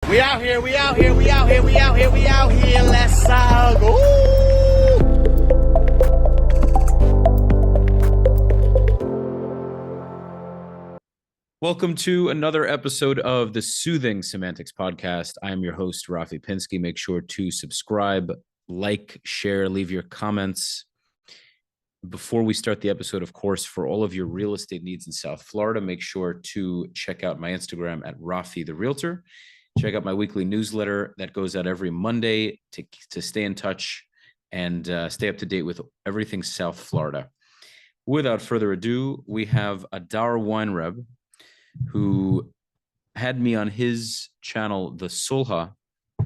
We out here, we out here, we out here, we out here, we out here. Let's go. Welcome to another episode of the Soothing Semantics podcast. I am your host, Rafi Pinsky. Make sure to subscribe, like, share, leave your comments. Before we start the episode, of course, for all of your real estate needs in South Florida, make sure to check out my Instagram at Rafi the Realtor. Check out my weekly newsletter that goes out every Monday to stay in touch and stay up to date with everything South Florida. Without further ado, we have Adar Weinreb, who had me on his channel, The Sulha, a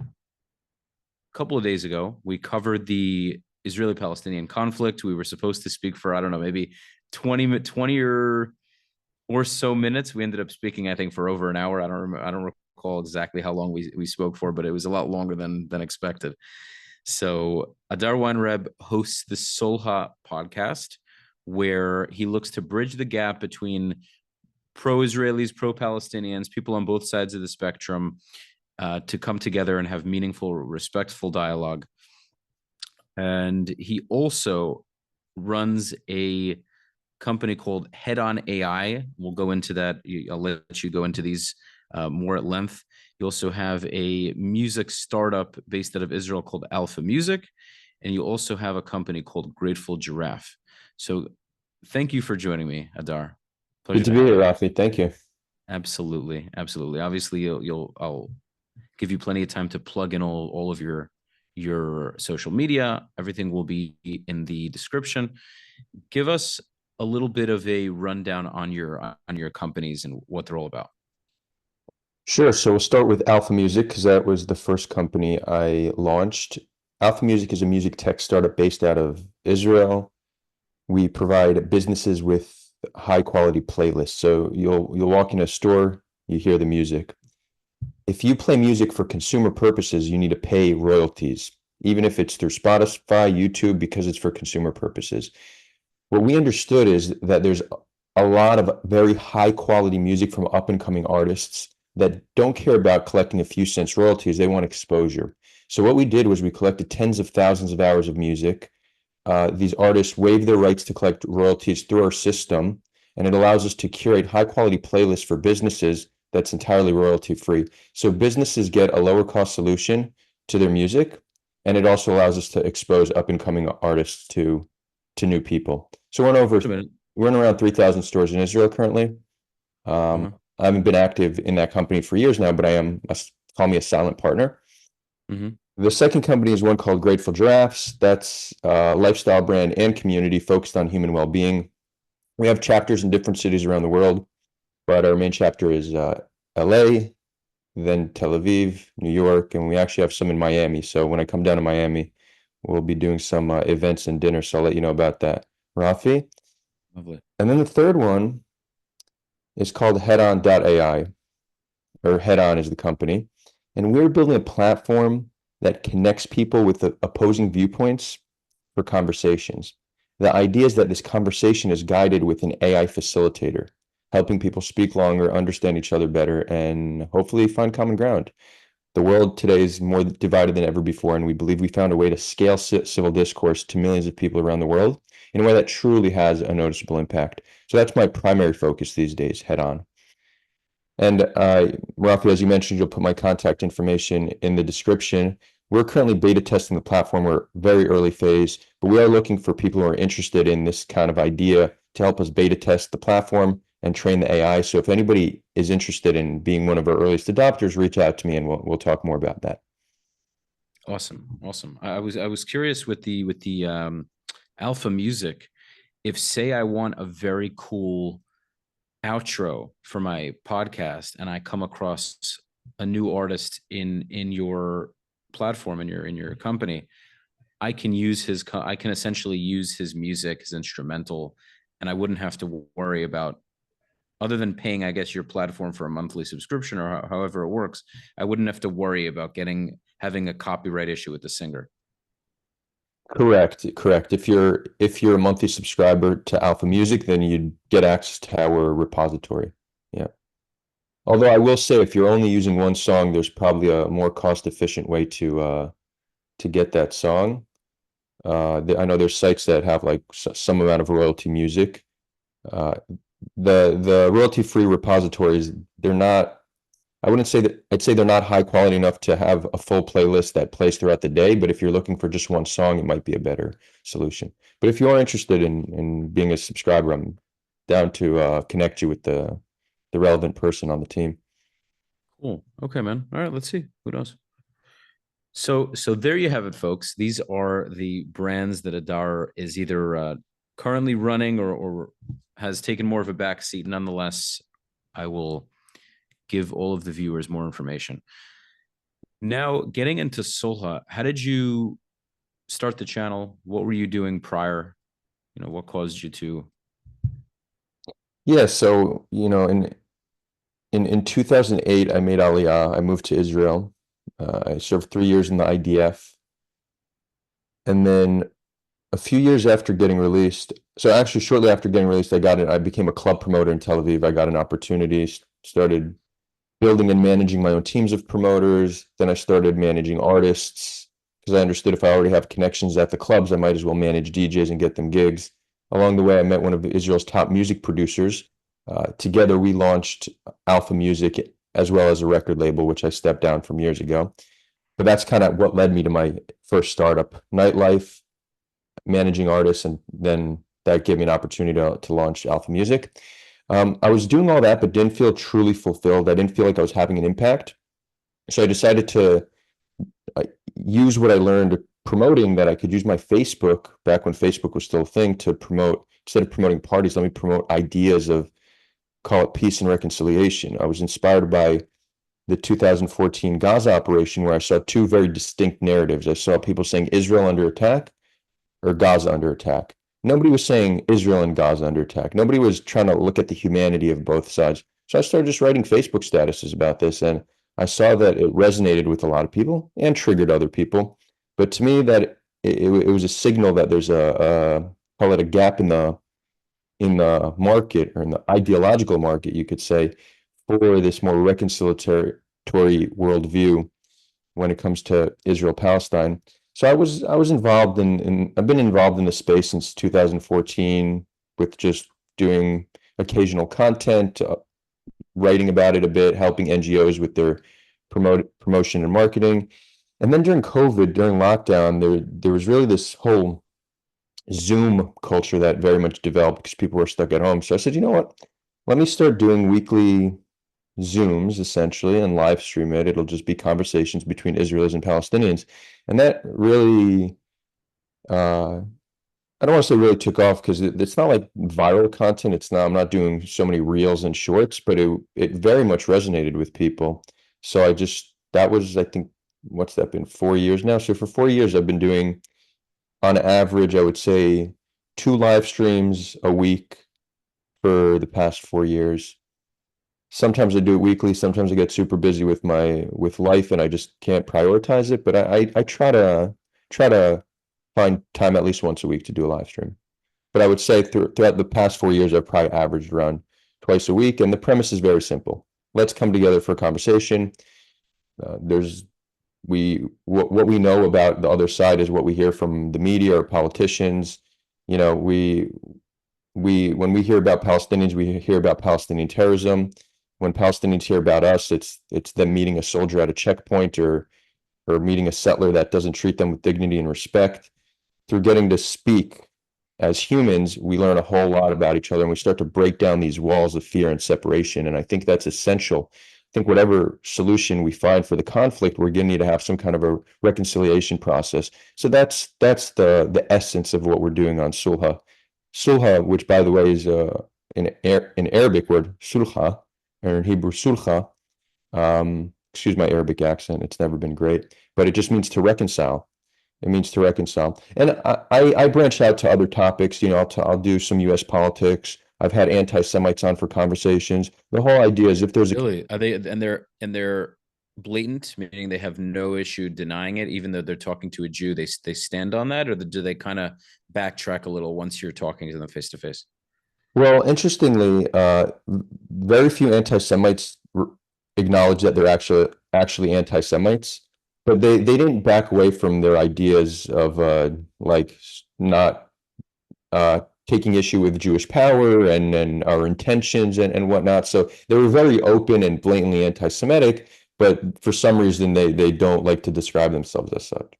couple of days ago. We covered the Israeli-Palestinian conflict. We were supposed to speak for, I don't know, maybe 20 or so minutes. We ended up speaking, I think, for over an hour. I don't recall exactly how long we spoke for, but it was a lot longer than expected. So Adar Weinreb hosts the Sulha podcast, where he looks to bridge the gap between pro-Israelis, pro-Palestinians, people on both sides of the spectrum, to come together and have meaningful, respectful dialogue. And he also runs a company called Head On AI. We'll go into that. I'll let you go into these more at length. You also have a music startup based out of Israel called Alpha Music. And you also have a company called Grateful Giraffe. So thank you for joining me, Adar. Pleasure. Good to be here, Rafi. Thank you. Absolutely. Absolutely. Obviously, I'll give you plenty of time to plug in all of your social media. Everything will be in the description. Give us a little bit of a rundown on your companies and what they're all about. Sure. So we'll start with Alpha Music, because that was the first company I launched. Alpha Music is a music tech startup based out of Israel. We provide businesses with high quality playlists. So you'll walk in a store, you hear the music. If you play music for consumer purposes, you need to pay royalties, even if it's through Spotify, YouTube, because it's for consumer purposes. What we understood is that there's a lot of very high quality music from up and coming artists that don't care about collecting a few cents royalties. They want exposure. So what we did was we collected tens of thousands of hours of music. These artists waive their rights to collect royalties through our system, and it allows us to curate high quality playlists for businesses that's entirely royalty free. So businesses get a lower cost solution to their music, and it also allows us to expose up and coming artists to new people. So we're in around 3,000 stores in Israel currently. I haven't been active in that company for years now, but call me a silent partner. Mm-hmm. The second company is one called Grateful Giraffes. That's a lifestyle brand and community focused on human well-being. We have chapters in different cities around the world, but our main chapter is LA, then Tel Aviv, New York, and we actually have some in Miami. So when I come down to Miami, we'll be doing some events and dinner. So I'll let you know about that. Rafi? Lovely. And then the third one is called headon.ai, or Head On is the company. And we're building a platform that connects people with opposing viewpoints for conversations. The idea is that this conversation is guided with an AI facilitator, helping people speak longer, understand each other better, and hopefully find common ground. The world today is more divided than ever before, and we believe we found a way to scale civil discourse to millions of people around the world in a way that truly has a noticeable impact. So that's my primary focus these days, Head On. And Rafi, as you mentioned, you'll put my contact information in the description. We're currently beta testing the platform. We're very early phase, but we are looking for people who are interested in this kind of idea to help us beta test the platform and train the AI. So if anybody is interested in being one of our earliest adopters, reach out to me and we'll talk more about that. Awesome. I was curious with the Alpha Music, if say I want a very cool outro for my podcast and I come across a new artist in your platform, in your company, I can essentially use his music, his instrumental, and I wouldn't have to worry about, other than paying, I guess, your platform for a monthly subscription or however it works, I wouldn't have to worry about having a copyright issue with the singer. Correct. If you're a monthly subscriber to Alpha Music, then you'd get access to our repository. Yeah. Although I will say, if you're only using one song, there's probably a more cost-efficient way to get that song. I know there's sites that have like some amount of royalty music. Uh, the royalty-free repositories, they're not. I wouldn't say that. I'd say they're not high quality enough to have a full playlist that plays throughout the day. But if you're looking for just one song, it might be a better solution. But if you are interested in being a subscriber, I'm down to connect you with the relevant person on the team. Cool. Okay, man. All right, let's see. Who knows? So there you have it, folks. These are the brands that Adar is either currently running or has taken more of a back seat. Nonetheless, I will give all of the viewers more information. Now, getting into Solha, how did you start the channel? What were you doing prior? What caused you to? Yeah, so in 2008, I made Aliyah. I moved to Israel. I served 3 years in the IDF, and then a few years after getting released, so actually shortly after getting released, I became a club promoter in Tel Aviv. I got an opportunity, started building and managing my own teams of promoters. Then I started managing artists because I understood if I already have connections at the clubs, I might as well manage DJs and get them gigs. Along the way, I met one of Israel's top music producers. Together, we launched Alpha Music as well as a record label, which I stepped down from years ago. But that's kind of what led me to my first startup, nightlife, managing artists, and then that gave me an opportunity to launch Alpha Music. I was doing all that, but didn't feel truly fulfilled. I didn't feel like I was having an impact. So I decided to use what I learned promoting, that I could use my Facebook back when Facebook was still a thing to promote, instead of promoting parties, let me promote ideas of, call it, peace and reconciliation. I was inspired by the 2014 Gaza operation, where I saw two very distinct narratives. I saw people saying Israel under attack or Gaza under attack. Nobody was saying Israel and Gaza under attack. Nobody was trying to look at the humanity of both sides. So I started just writing Facebook statuses about this, and I saw that it resonated with a lot of people and triggered other people. But to me, that it was a signal that there's call it a gap in the market, or in the ideological market, you could say, for this more reconciliatory worldview when it comes to Israel Palestine. So I was involved in I've been involved in the space since 2014 with just doing occasional content, writing about it a bit, helping NGOs with their promotion and marketing. And then during COVID, during lockdown, there was really this whole Zoom culture that very much developed because people were stuck at home. So I said, you know what? Let me start doing weekly Zooms essentially and live stream it. It'll just be conversations between Israelis and Palestinians. And that really, I don't want to say really took off because it's not like viral content. I'm not doing so many reels and shorts, but it very much resonated with people. So that was, I think, what's that been, 4 years now? So for 4 years, I've been doing, on average, I would say 2 live streams a week for the past 4 years. Sometimes I do it weekly. Sometimes I get super busy with life and I just can't prioritize it. But I try to find time at least once a week to do a live stream. But I would say throughout the past 4 years, I've probably averaged around twice a week. And the premise is very simple. Let's come together for a conversation. What we know about the other side is what we hear from the media or politicians. When we hear about Palestinians, we hear about Palestinian terrorism. When Palestinians hear about us, it's them meeting a soldier at a checkpoint, or meeting a settler that doesn't treat them with dignity and respect. Through getting to speak as humans, we learn a whole lot about each other, and we start to break down these walls of fear and separation. And I think that's essential. I think whatever solution we find for the conflict, we're going to need to have some kind of a reconciliation process. So that's the essence of what we're doing on Sulha. Sulha, which by the way is an Arabic word, sulha, or in Hebrew sulha. Excuse my Arabic accent; it's never been great, but it just means to reconcile. It means to reconcile. And I branch out to other topics. I'll do some U.S. politics. I've had anti-Semites on for conversations. The whole idea is, if there's a Really? Are they, and they're blatant, meaning they have no issue denying it, even though they're talking to a Jew, they stand on that, or do they kind of backtrack a little once you're talking to them face to face? Well, interestingly, very few anti-Semites acknowledge that they're actually anti-Semites, but they didn't back away from their ideas of like not uh taking issue with Jewish power and our intentions and whatnot. So they were very open and blatantly anti-Semitic, but for some reason they don't like to describe themselves as such.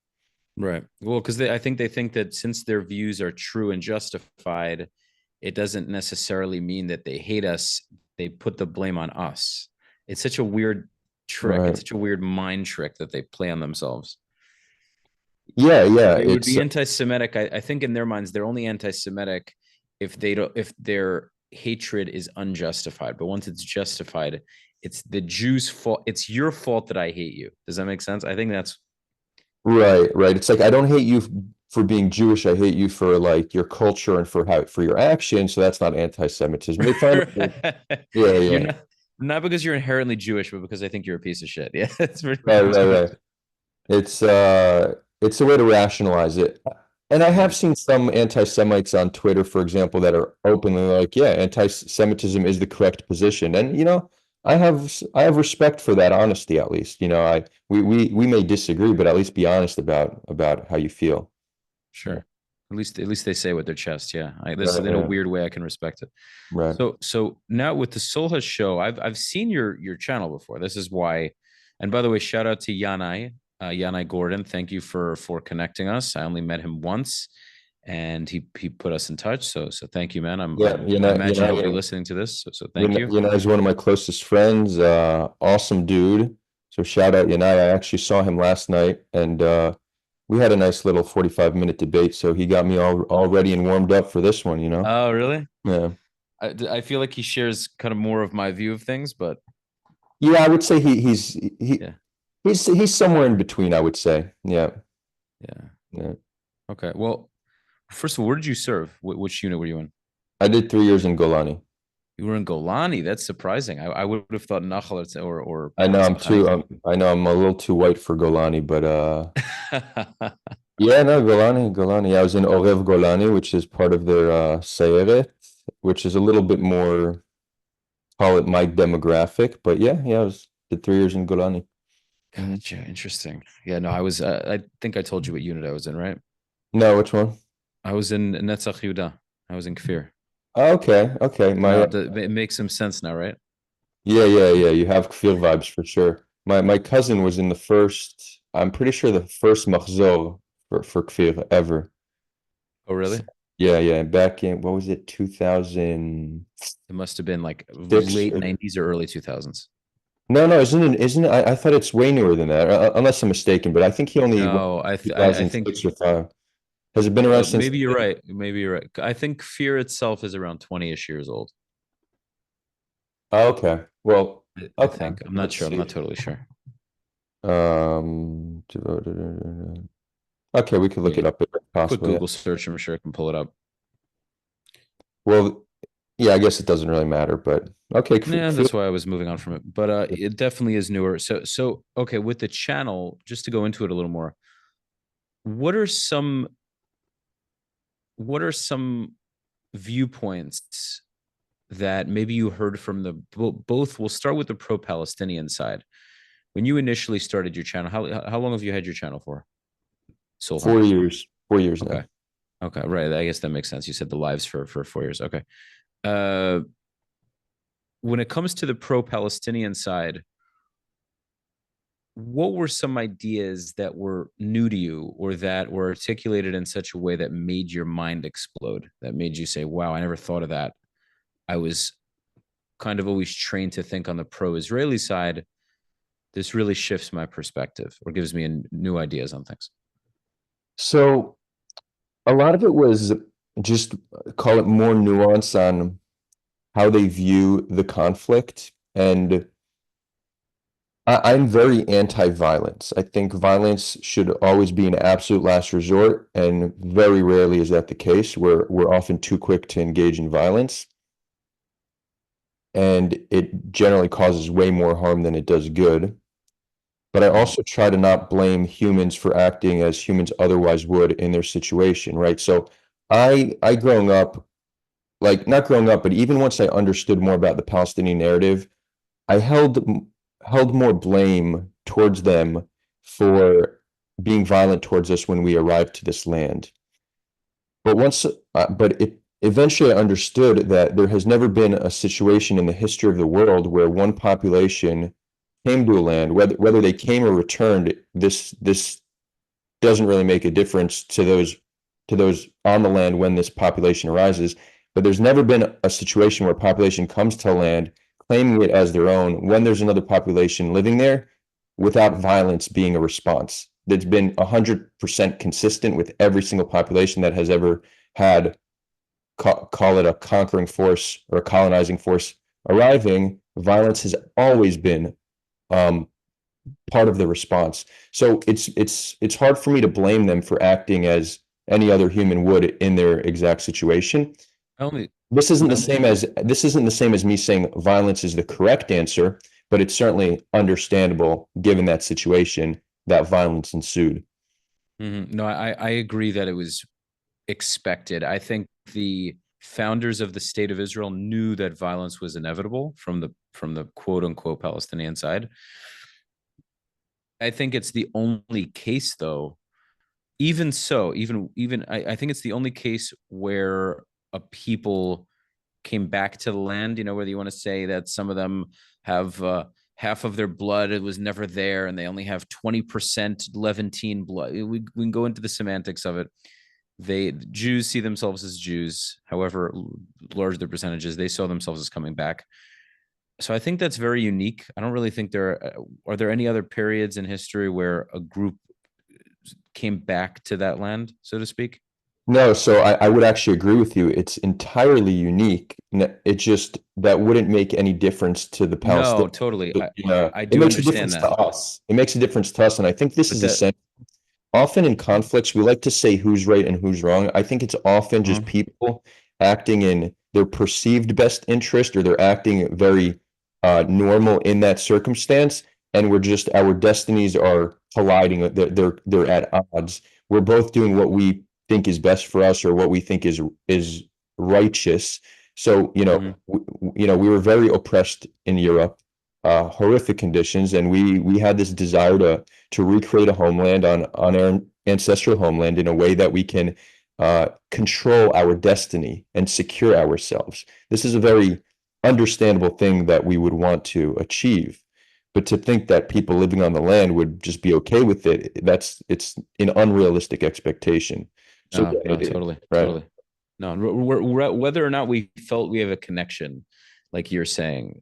Right. Well, because I think they think that since their views are true and justified, it doesn't necessarily mean that they hate us. They put the blame on us. It's such a weird trick. It's Right. such a weird mind trick that they play on themselves. Yeah, yeah. They would It's be anti-Semitic. I think in their minds, they're only anti-Semitic if they don't, if their hatred is unjustified. But once it's justified, it's the Jews' fault. It's your fault that I hate you. Does that make sense? I think that's right, right. It's like I don't hate you for being Jewish. I hate you for like your culture and for your actions. So that's not anti-Semitism. They find it, yeah, you're yeah. not because you're inherently Jewish, but because I think you're a piece of shit. Yeah, that's pretty Right, much right, what it right. It's a way to rationalize it. And I is. have seen some anti-Semites on Twitter, for example, that are openly like, yeah, anti-Semitism is the correct position. And I have respect for that honesty, at least. We may disagree, but at least be honest about how you feel. Yeah. Sure. At least they say with their chest. Yeah. This Right, in a yeah, weird way I can respect it. right. So now with the Solha show, I've seen your channel before. This is why. And by the way, shout out to Yanai Gordon. Thank you for connecting us. I only met him once, and he put us in touch. So thank you, man. Yeah, I imagine he'll be listening to this. So thank you. He's one of my closest friends. Awesome dude. So shout out Yanai. I actually saw him last night, and we had a nice little 45-minute debate. So he got me all ready and warmed up for this one. Oh, really? Yeah, I feel like he shares kind of more of my view of things, but yeah. I would say he yeah, he's somewhere in between. I would say. Yeah, yeah. yeah. Okay. Well, first of all, where did you serve? Which unit were you in? I did 3 years in Golani. You were in Golani. That's surprising. I would have thought Nachal or I know I'm too. Tzimchanika. I know I'm a little too white for Golani, but yeah, no, Golani. Yeah, I was in Orev Golani, which is part of their Sayeret, which is a little bit more, call it my demographic. But yeah, did 3 years in Golani. Mhm. Gotcha. Interesting. Yeah. No, I was. I think I told you what unit I was in, right? No, which one? I was in Netzach Yehuda. I was in Kfir. Okay, okay. Now it makes some sense now, right? Yeah. You have Kfir vibes for sure. My cousin was in the first. I'm pretty sure the first Machzor for Kfir ever. Oh, really? So, yeah. Back in what was it, 2006? It must have been like late 90s or early 2000s. No, isn't it? I thought it's way newer than that, unless I'm mistaken. But I think he only went No, I think 2006 or five. Has it been around since maybe you're then? right. Maybe you're right. I think Fear itself is around 20-ish years old. Oh, okay. Well, I okay. think. I'm not Let's sure. I'm not see. totally sure. Um, okay, we could look Yeah. it up, Quick possibly. Yeah. Google search. I'm sure I can pull it up. Well, yeah, I guess it doesn't really matter, but okay. Yeah, that's why I was moving on from it. But it definitely is newer. So okay, with the channel, just to go into it a little more, what are some what are some viewpoints that maybe you heard from the both? We'll start with the pro-Palestinian side. When you initially started your channel, how long have you had your channel for? Solha. 4 years, 4 years now. Okay. Okay. Right. I guess that makes sense. You said the lives for 4 years. Okay. Uh, when it comes to the pro-Palestinian side, what were some ideas that were new to you or that were articulated in such a way that made your mind explode, that made you say, wow, I never thought of that. I was kind of always trained to think on the pro-Israeli side. This really shifts my perspective or gives me new ideas on things. So a lot of it was just call it more nuance on how they view the conflict. And I'm very anti-violence. I think violence should always be an absolute last resort, and very rarely is that the case. We're often too quick to engage in violence, and it generally causes way more harm than it does good. But I also try to not blame humans for acting as humans otherwise would in their situation, right? So I growing up, like not growing up, but even once I understood more about the Palestinian narrative, I held held more blame towards them for being violent towards us when we arrived to this land. But it eventually I understood that there has never been a situation in the history of the world where one population came to a land, whether they came or returned, this doesn't really make a difference to those on the land when this population arises. But there's never been a situation where a population comes to land claiming it as their own when there's another population living there without violence being a response. That's been 100% consistent with every single population that has ever had, call it a conquering force or a colonizing force arriving. Violence has always been part of the response. So it's hard for me to blame them for acting as any other human would in their exact situation. Only This isn't the same as me saying violence is the correct answer, but it's certainly understandable given that situation that violence ensued. No, I agree that it was expected. I think the founders of the state of Israel knew that violence was inevitable from the quote unquote Palestinian side. I think it's the only case, though. Even so, even I think it's the only case where a people came back to the land. You know, whether you want to say that some of them have half of their blood it was never there, and they only have 20% Levantine blood. We can go into the semantics of it. Jews see themselves as Jews, however large their percentages. They saw themselves as coming back. So I think that's very unique. I don't really think there are there any other periods in history where a group came back to that land, so to speak. No, so I would actually agree with you. It's entirely unique. It just that wouldn't make any difference to the No, Palestinians. totally. I It do makes a understand difference to that, us. It makes a difference to us, and I think this but is the same. Often in conflicts, we like to say who's right and who's wrong. I think it's often just people acting in their perceived best interest, or they're acting very normal in that circumstance, and our destinies are colliding. They're at odds. We're both doing what we think is best for us or what we think is righteous. So, we were very oppressed in Europe, horrific conditions, and we had this desire to recreate a homeland on our ancestral homeland in a way that we can control our destiny and secure ourselves. This is a very understandable thing that we would want to achieve. But to think that people living on the land would just be okay with it's an unrealistic expectation. So no, totally, right. totally. No, whether or not we felt we have a connection, like you're saying,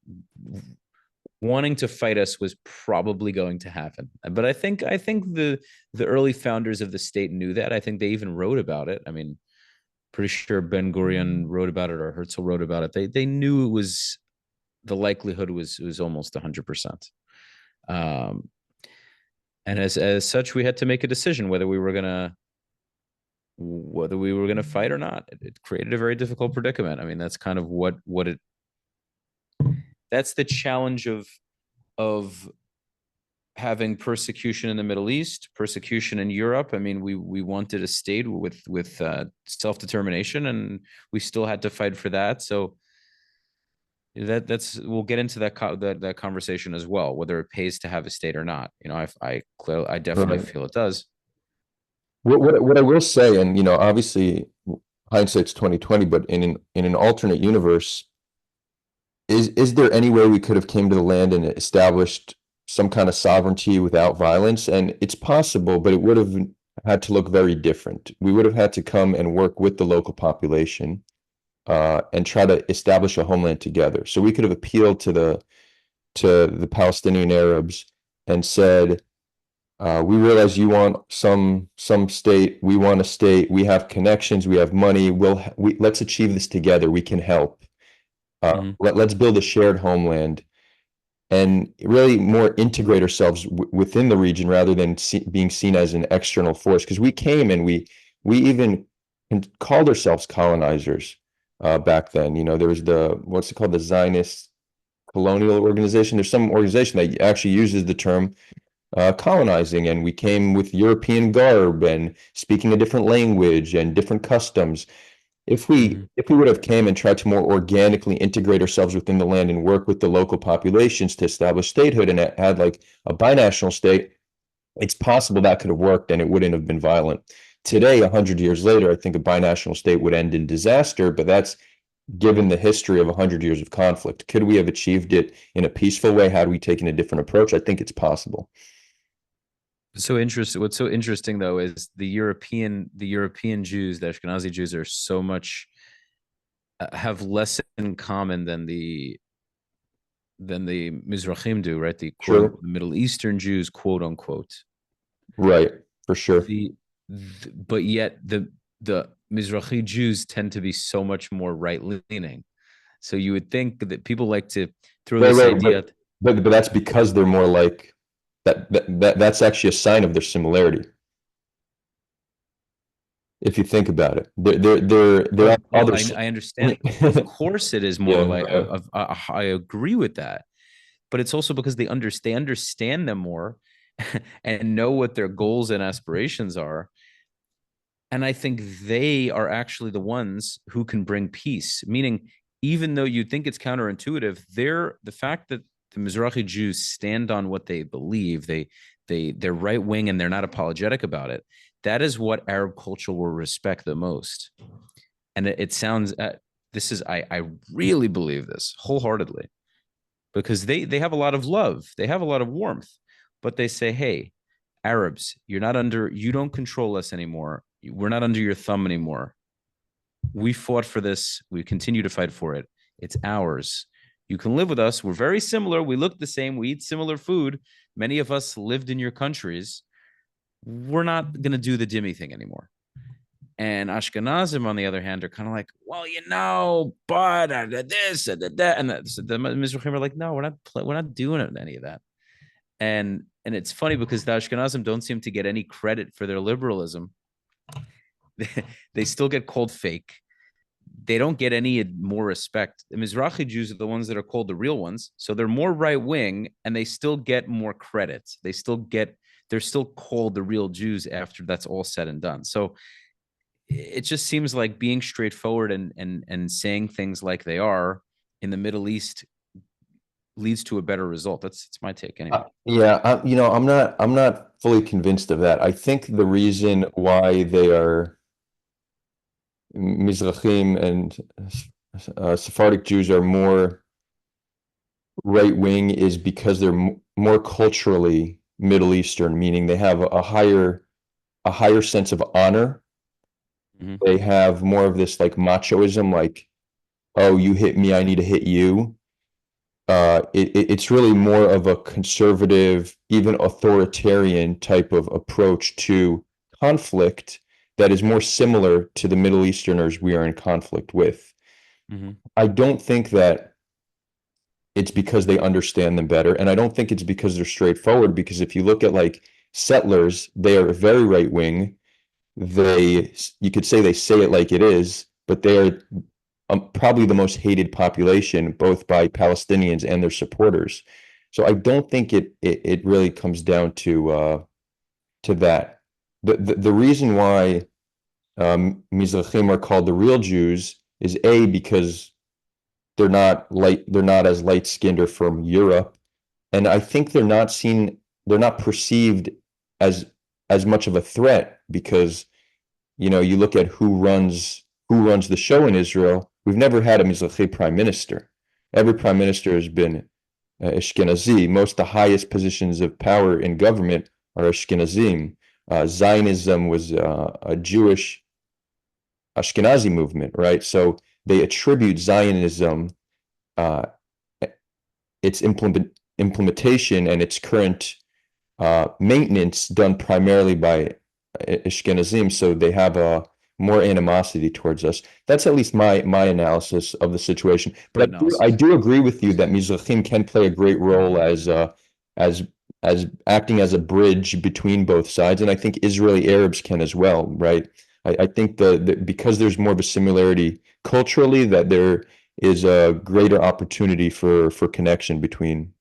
wanting to fight us was probably going to happen. But I think the early founders of the state knew that. I think they even wrote about it. I mean, pretty sure Ben Gurion wrote about it or Herzl wrote about it. They knew it was the likelihood was almost 100%. And as such, we had to make a decision whether we were gonna fight or not. It created a very difficult predicament. I mean, that's kind of that's the challenge of having persecution in the Middle East, persecution in Europe. I mean, we wanted a state with self-determination, and we still had to fight for that. So that's we'll get into that conversation as well, whether it pays to have a state or not. I definitely Right. feel it does. What I will say, and obviously hindsight's 2020, but in an alternate universe, is there any way we could have came to the land and established some kind of sovereignty without violence? And it's possible, but it would have had to look very different. We would have had to come and work with the local population and try to establish a homeland together. So we could have appealed to the Palestinian Arabs and said, we realize you want some state. We want a state. We have connections. We have money. Let's achieve this together. We can help. Let's build a shared homeland and really more integrate ourselves within the region rather than being seen as an external force. Because we came and we even called ourselves colonizers back then. There was what's it called, the Zionist colonial organization. There's some organization that actually uses the term colonizing, and we came with European garb and speaking a different language and different customs. Mhm. if we would have came and tried to more organically integrate ourselves within the land and work with the local populations to establish statehood and had like a binational state, it's possible that could have worked and it wouldn't have been violent. Today, 100 years later, I think a binational state would end in disaster, but that's given the history of 100 years of conflict. Could we have achieved it in a peaceful way had we taken a different approach? I think it's possible. So interesting. What's so interesting though is the European Jews, the Ashkenazi Jews, are so much have less in common than the Mizrahim do, right? The quote True. unquote Middle Eastern Jews, quote unquote. Right, for sure. But yet the Mizrahi Jews tend to be so much more right leaning. So you would think that people like to throw Right, this right, idea. but that's because they're more like that's actually a sign of their similarity. If you think about it, there Oh are no, other I understand. Of course, it is more yeah, like yeah. I agree with that, but it's also because they understand them more and know what their goals and aspirations are. And I think they are actually the ones who can bring peace. Meaning, even though you think it's counterintuitive, they're the fact that the Mizrahi Jews stand on what they believe, they're right wing and they're not apologetic about it. That is what Arab culture will respect the most. And it sounds this is I really believe this wholeheartedly because they have a lot of love, they have a lot of warmth, but they say, hey, Arabs, you don't control us anymore. We're not under your thumb anymore. We fought for this. We continue to fight for it. It's ours. You can live with us. We're very similar. We look the same. We eat similar food. Many of us lived in your countries. We're not going to do the Dimmy thing anymore. And Ashkenazim, on the other hand, are kind of like, well, but this and that, and that. So the Mizrahim are like, no, we're not doing any of that. And it's funny because the Ashkenazim don't seem to get any credit for their liberalism. They still get called fake. They don't get any more respect. The Mizrahi Jews are the ones that are called the real ones, so they're more right wing, and they still get more credit. They're still called the real Jews after that's all said and done. So it just seems like being straightforward and saying things like they are in the Middle East leads to a better result. That's my take anyway. Yeah, I'm not fully convinced of that. I think the reason why they are Mizrahim and Sephardic Jews are more right wing is because they're more culturally Middle Eastern, meaning they have a higher sense of honor. Mm-hmm. They have more of this like machoism, like, oh, you hit me, I need to hit you. It's really more of a conservative, even authoritarian type of approach to conflict that is more similar to the Middle Easterners we are in conflict with. Mm-hmm. I don't think that it's because they understand them better, and I don't think it's because they're straightforward, because if you look at like settlers, they are very right wing. You could say it like it is, but they are probably the most hated population, both by Palestinians and their supporters. So I don't think it really comes down to that. The reason why Mizrahim are called the real Jews is A, because they're not as light skinned or from Europe, and I think they're not perceived as as much of a threat because you look at who runs the show in Israel. We've never had a Mizrahi prime minister. Every prime minister has been Ashkenazi. Most of the highest positions of power in government are Ashkenazim. Zionism was a Jewish Ashkenazi movement, right? So they attribute Zionism, uh, its implementation and its current maintenance done primarily by Ashkenazim, so they have a more animosity towards us. That's at least my analysis of the situation. Great But I analysis. do agree with you that Mizrahim can play a great role as as acting as a bridge between both sides, and I think Israeli Arabs can as well, right? I think because there's more of a similarity culturally, that there is a greater opportunity for connection between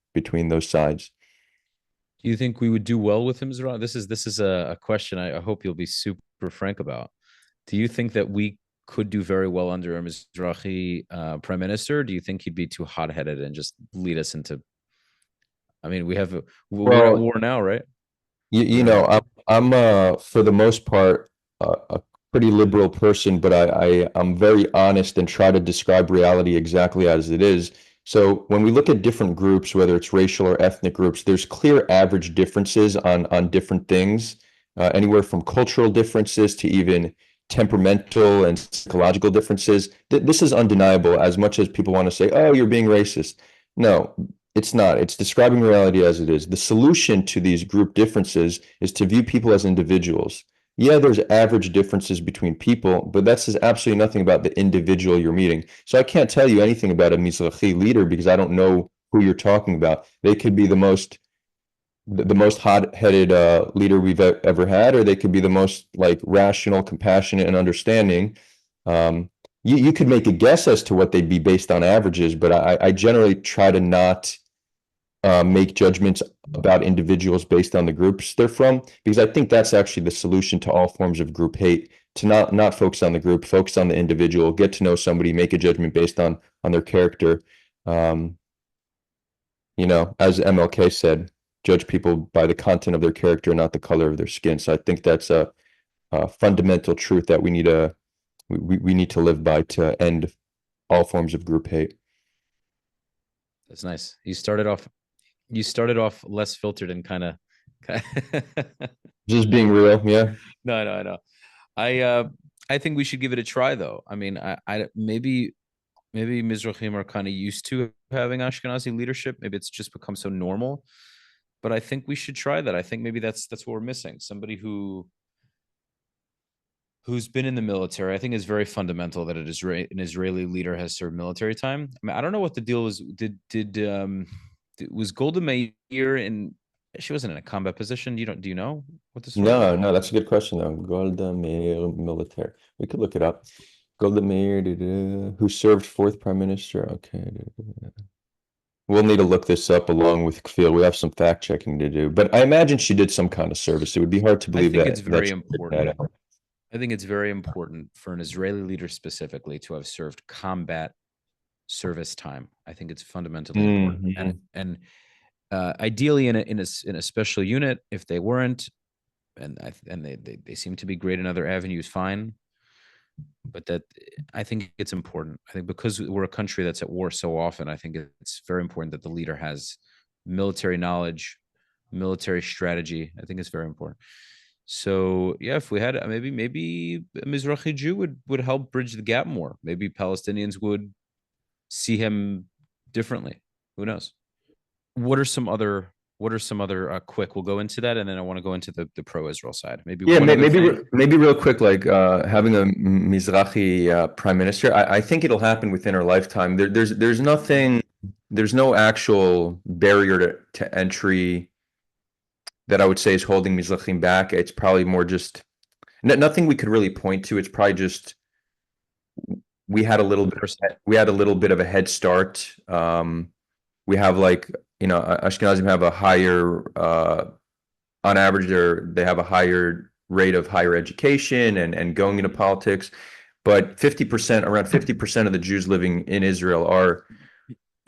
those sides. Do you think we would do well with him, Zara? This is a question I hope you'll be super frank about. Do you think that we could do very well under a Mizrahi prime minister? Do you think he'd be too hot-headed and just lead us into? I mean, we're at Well, war now, right? you We're know, I'm for the most part a pretty liberal person, but I'm very honest and try to describe reality exactly as it is. So when we look at different groups, whether it's racial or ethnic groups, there's clear average differences on different things, anywhere from cultural differences to even temperamental and psychological differences. This is undeniable, as much as people want to say, "Oh, you're being racist." No, it's not. It's describing reality as it is. The solution to these group differences is to view people as individuals. Yeah, there's average differences between people, but that says absolutely nothing about the individual you're meeting. So I can't tell you anything about a Mizrahi leader because I don't know who you're talking about. They could be the most hot-headed leader we've ever had, or they could be the most like rational, compassionate, and understanding. Um, you could make a guess as to what they'd be based on averages, but I generally try to not make judgments about individuals based on the groups they're from, because I think that's actually the solution to all forms of group hate. To not focus on the group, focus on the individual, get to know somebody, make a judgment based on their character. Um, as MLK said, judge people by the content of their character, not the color of their skin. So I think that's a fundamental truth that we need to live by to end all forms of group hate. That's nice. You started off less filtered and kind of. Just being real, yeah. No, I know. I think we should give it a try though. I mean, I maybe Mizrahim are kind of used to having Ashkenazi leadership. Maybe it's just become so normal. But I think we should try that. I think maybe that's what we're missing. Somebody who's been in the military. I think is very fundamental that an Israeli leader has served military time. I mean, I don't know what the deal was. Was Golda Meir in? She wasn't in a combat position. Do you know what the story is? No, that's a good question though. Golda Meir military. We could look it up. Golda Meir, who served fourth prime minister. Okay. We'll need to look this up along with Kfir. We have some fact checking to do, but I imagine she did some kind of service. It would be hard to I believe think that it's very she did important. that. I think it's very important for an Israeli leader specifically to have served combat service time. I think it's fundamentally important, Mhm. and ideally in a special unit. If they weren't, and they seem to be great in other avenues, fine. But that I think it's important. I think because we're a country that's at war so often, I think it's very important that the leader has military knowledge, military strategy. I think it's very important. So yeah, if we had maybe a Mizrahi Jew would help bridge the gap more. Maybe Palestinians would see him differently. Who knows? What are some other quick? We'll go into that, and then I want to go into the pro-Israel side. Maybe Yeah, one other thing. maybe real quick, like having a Mizrahi prime minister. I think it'll happen within our lifetime. There's nothing, there's no actual barrier to entry that I would say is holding Mizrahim back. It's probably more just nothing we could really point to. It's probably just we had a little bit of a head start. We have Ashkenazim have a higher on average they have a higher rate of higher education and going into politics, but around 50% of the Jews living in Israel are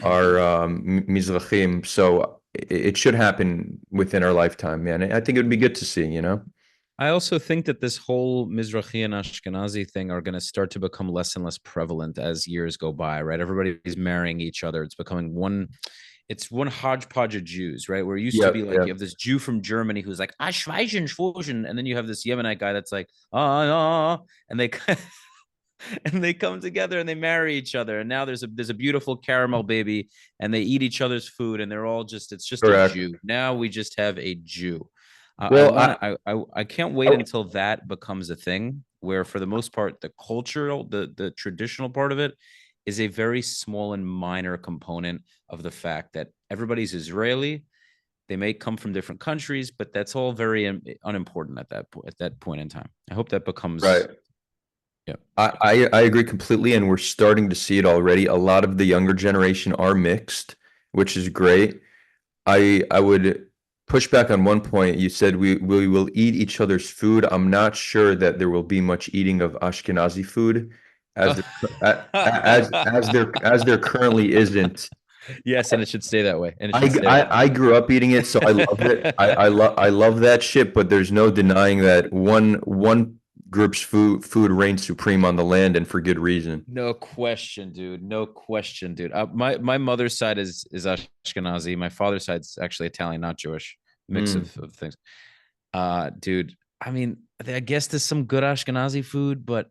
Mizrahim. So it should happen within our lifetime, man. I think it would be good to see. I also think that this whole Mizrahi and Ashkenazi thing are going to start to become less and less prevalent as years go by, right? Everybody's marrying each other. It's becoming one hodgepodge of Jews, right? Where it used to be like Yeah. you have this Jew from Germany who's like, Schweigen, and then you have this Yemenite guy that's like, and they and they come together and they marry each other. And now there's a beautiful caramel baby, and they eat each other's food, and they're all it's just Correct. a Jew. Now we just have a Jew. Well, I can't wait until that becomes a thing where, for the most part, the traditional part of it is a very small and minor component of the fact that everybody's Israeli. They may come from different countries, but that's all very unimportant at that point in time. I hope that becomes right. Yeah. I agree completely, and we're starting to see it already. A lot of the younger generation are mixed, which is great. I would push back on one point. You said we will eat each other's food. I'm not sure that there will be much eating of Ashkenazi food as there currently isn't. Yes, and it should stay that way. And it I, should stay that way. I grew up eating it, so I love it. I love that shit, but there's no denying that one group's food reigns supreme on the land, and for good reason. No question, dude. No question, dude. My mother's side is Ashkenazi. My father's side's actually Italian, not Jewish. Mix Mm. of things. Dude. I mean, I guess there's some good Ashkenazi food, but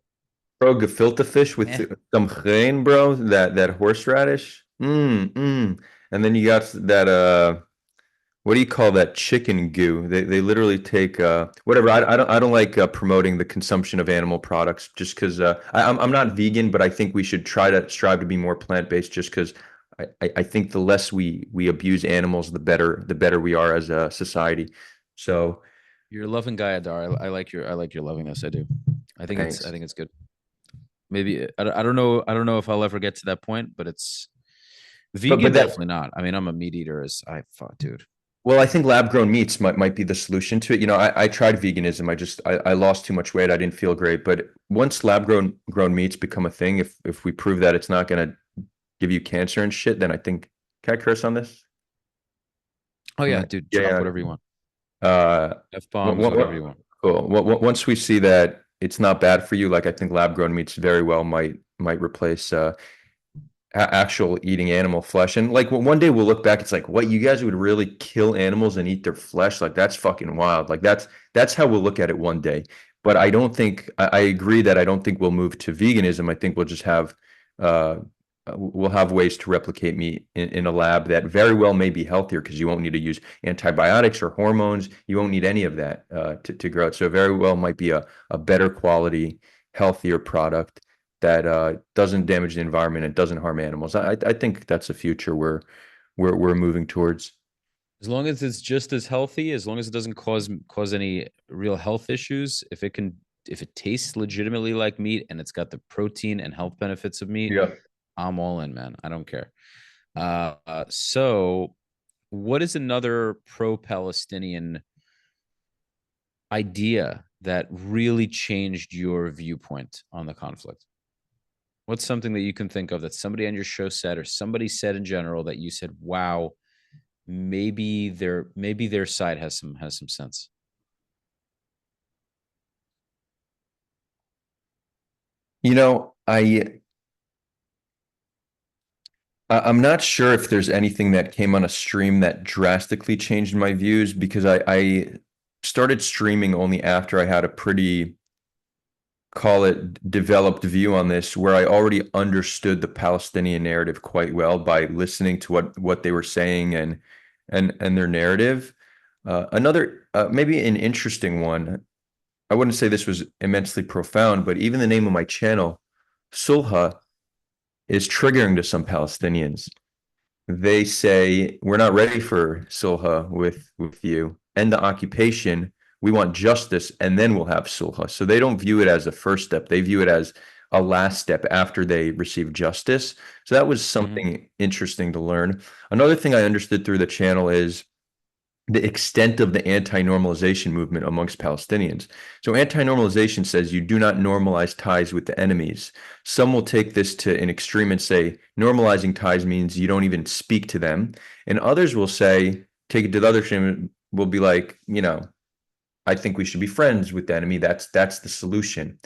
Bro, gefilte fish with eh. some grain, bro. That horseradish. And then you got that what do you call that chicken goo? They literally take whatever. I don't like promoting the consumption of animal products just because I'm not vegan, but I think we should try to strive to be more plant-based just because I think the less we abuse animals, the better we are as a society. So You're a loving guy, Adar. I like your lovingness. I do. I thanks. think it's good. Maybe I don't know. I don't know if I'll ever get to that point, but it's But vegan. Definitely not. I mean, I'm a meat eater. As I fuck, dude. well, I think lab grown meats might be the solution to it. You know, I tried veganism. I lost too much weight. I didn't feel great. But once lab grown meats become a thing, if we prove that it's not gonna give you cancer and shit, then I think can I curse on this? Oh I'm yeah, not- dude. Drop Yeah. whatever you want. Uh, F bombs, whatever you want. cool. Once we see that it's not bad for you, like I think lab grown meats very well might replace actual eating animal flesh. And like one day we'll look back, it's like, what, you guys would really kill animals and eat their flesh? Like that's fucking wild. Like that's how we'll look at it one day. But I don't think I agree that I don't think we'll move to veganism. I think we'll just have uh we'll have ways to replicate meat in a lab that very well may be healthier because you won't need to use antibiotics or hormones. You won't need any of that to grow it. So it very well might be a better quality, healthier product that doesn't damage the environment and doesn't harm animals. I think that's a future we're moving towards. As long as it's just as healthy, as long as it doesn't cause any real health issues, if it tastes legitimately like meat and it's got the protein and health benefits of meat, Yeah. I'm all in, man. I don't care. So what is another pro-Palestinian idea that really changed your viewpoint on the conflict? What's something that you can think of that somebody on your show said or somebody said in general that you said, "Wow, maybe their side has some sense." You know, I'm not sure if there's anything that came on a stream that drastically changed my views because I started streaming only after I had a pretty, call it, developed view on this, where I already understood the Palestinian narrative quite well by listening to what they were saying and their narrative. Another maybe an interesting one. I wouldn't say this was immensely profound, but even the name of my channel, Sulha, is triggering to some Palestinians. They say we're not ready for sulha with you. End the occupation. We want justice, and then we'll have sulha. So they don't view it as a first step. They view it as a last step after they receive justice. So that was Mm-hmm. something interesting to learn. Another thing I understood through the channel is the extent of the anti-normalization movement amongst Palestinians. So anti-normalization says you do not normalize ties with the enemies. Some will take this to an extreme and say normalizing ties means you don't even speak to them. And others will say, take it to the other extreme, will be like, you know, I think we should be friends with the enemy. That's the solution.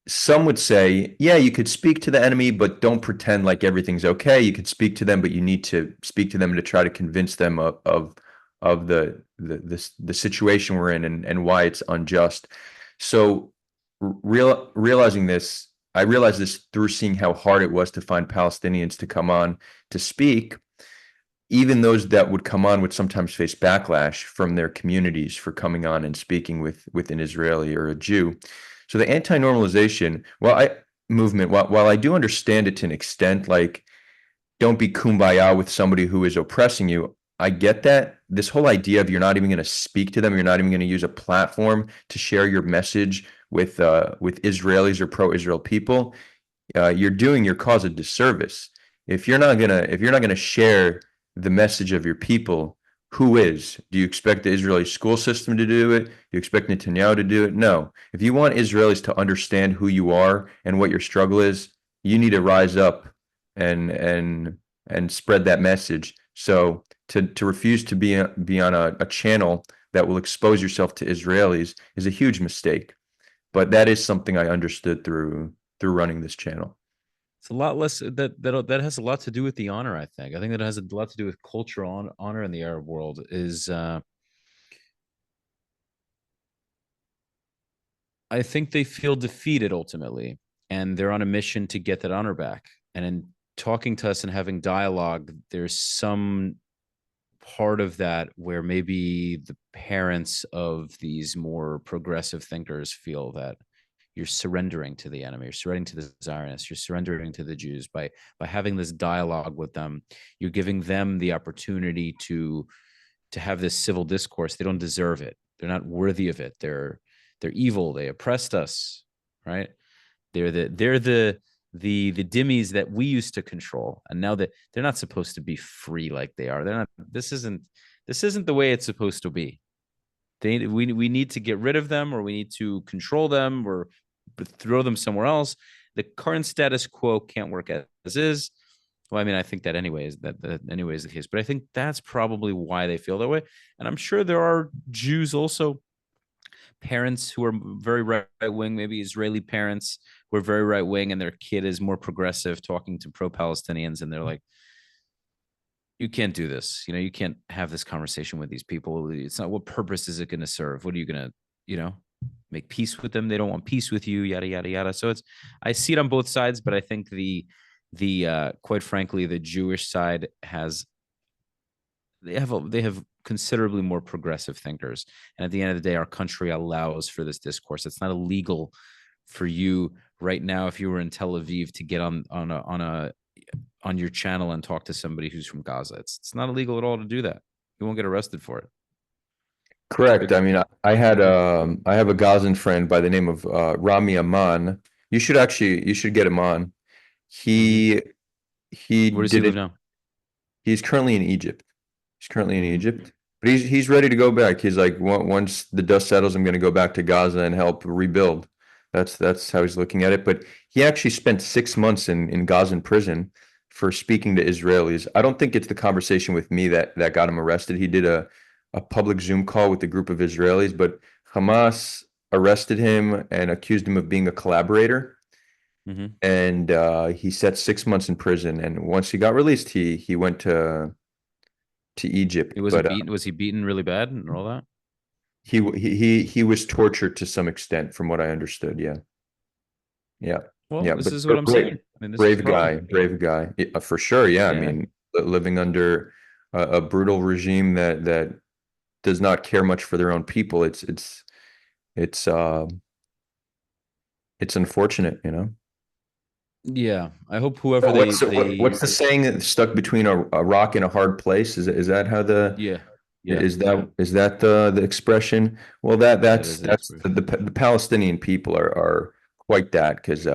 Some would say, yeah, you could speak to the enemy, but don't pretend like everything's okay. You could speak to them, but you need to speak to them to try to convince them of the situation we're in and why it's unjust. So realizing this, I realized this through seeing how hard it was to find Palestinians to come on to speak. Even those that would come on would sometimes face backlash from their communities for coming on and speaking with an Israeli or a Jew. So the anti-normalization, movement, while I do understand it to an extent, like don't be kumbaya with somebody who is oppressing you. I get that. This whole idea of you're not even going to speak to them, you're not even going to use a platform to share your message with Israelis or pro-Israel people, you're doing your cause a disservice. If you're not gonna share the message of your people who is? Do you expect the Israeli school system to do it? Do you expect Netanyahu to do it? No. If you want Israelis to understand who you are and what your struggle is, you need to rise up and spread that message. So to refuse to be on a channel that will expose yourself to Israelis is a huge mistake. But that is something I understood through running this channel. It's a lot less that has a lot to do with the honor. I think that has a lot to do with cultural honor in the Arab world. Is I think they feel defeated ultimately, and they're on a mission to get that honor back. And in talking to us and having dialogue, there's some part of that where maybe the parents of these more progressive thinkers feel that you're surrendering to the enemy, you're surrendering to the Zionists, you're surrendering to the Jews by having this dialogue with them. You're giving them the opportunity to have this civil discourse. They don't deserve it. They're not worthy of it. They're evil. They oppressed us, right? They're the dhimmis that we used to control, and now that they're not supposed to be free like they are. They're not. This isn't the way it's supposed to be. We need to get rid of them, or we need to control them, or throw them somewhere else. The current status quo can't work as is. Well, I mean, I think that anyways, that anyway is the case, but I think that's probably why they feel that way. And I'm sure there are Jews also, parents who are very right wing, maybe Israeli parents who are very right wing, and their kid is more progressive, talking to pro Palestinians, and they're like, "You can't do this. You can't have this conversation with these people. It's not. What purpose is it going to serve? What are you going to, make peace with them? They don't want peace with you. Yada yada yada." So I see it on both sides, but I think the quite frankly, the Jewish side they have considerably more progressive thinkers, and at the end of the day, our country allows for this discourse. It's not illegal for you right now, if you were in Tel Aviv, to get on your channel and talk to somebody who's from Gaza. It's not illegal at all to do that. You won't get arrested for it. Correct. I mean, I have a Gazan friend by the name of Rami Aman. You should get him on. He he Where does he did live it. now? He's currently in Egypt. He's currently in Mhm. Egypt, but he's ready to go back. He's like, once the dust settles, I'm going to go back to Gaza and help rebuild. That's how he's looking at it. But he actually spent 6 months in Gazan prison for speaking to Israelis. I don't think it's the conversation with me that got him arrested. He did a public Zoom call with a group of Israelis, but Hamas arrested him and accused him of being a collaborator. Mhm. And he sat 6 months in prison. And once he got released, he went to Egypt. Was he But beaten? Was he beaten really bad and all that? he was tortured to some extent, from what I understood. Yeah, yeah, Well, yeah. this But is what I'm brave, saying. I mean, this is the brave problem. guy, brave guy. Yeah, for sure. Yeah, I Yeah. mean, living under a brutal regime that does not care much for their own people. It's uh it's unfortunate, you know. Yeah. I hope whoever But they what's the saying that stuck between a rock and a hard place? Is that how the yeah. Yeah. is that the expression? Well, that That that's is the that's expression. the Palestinian people are quite that, because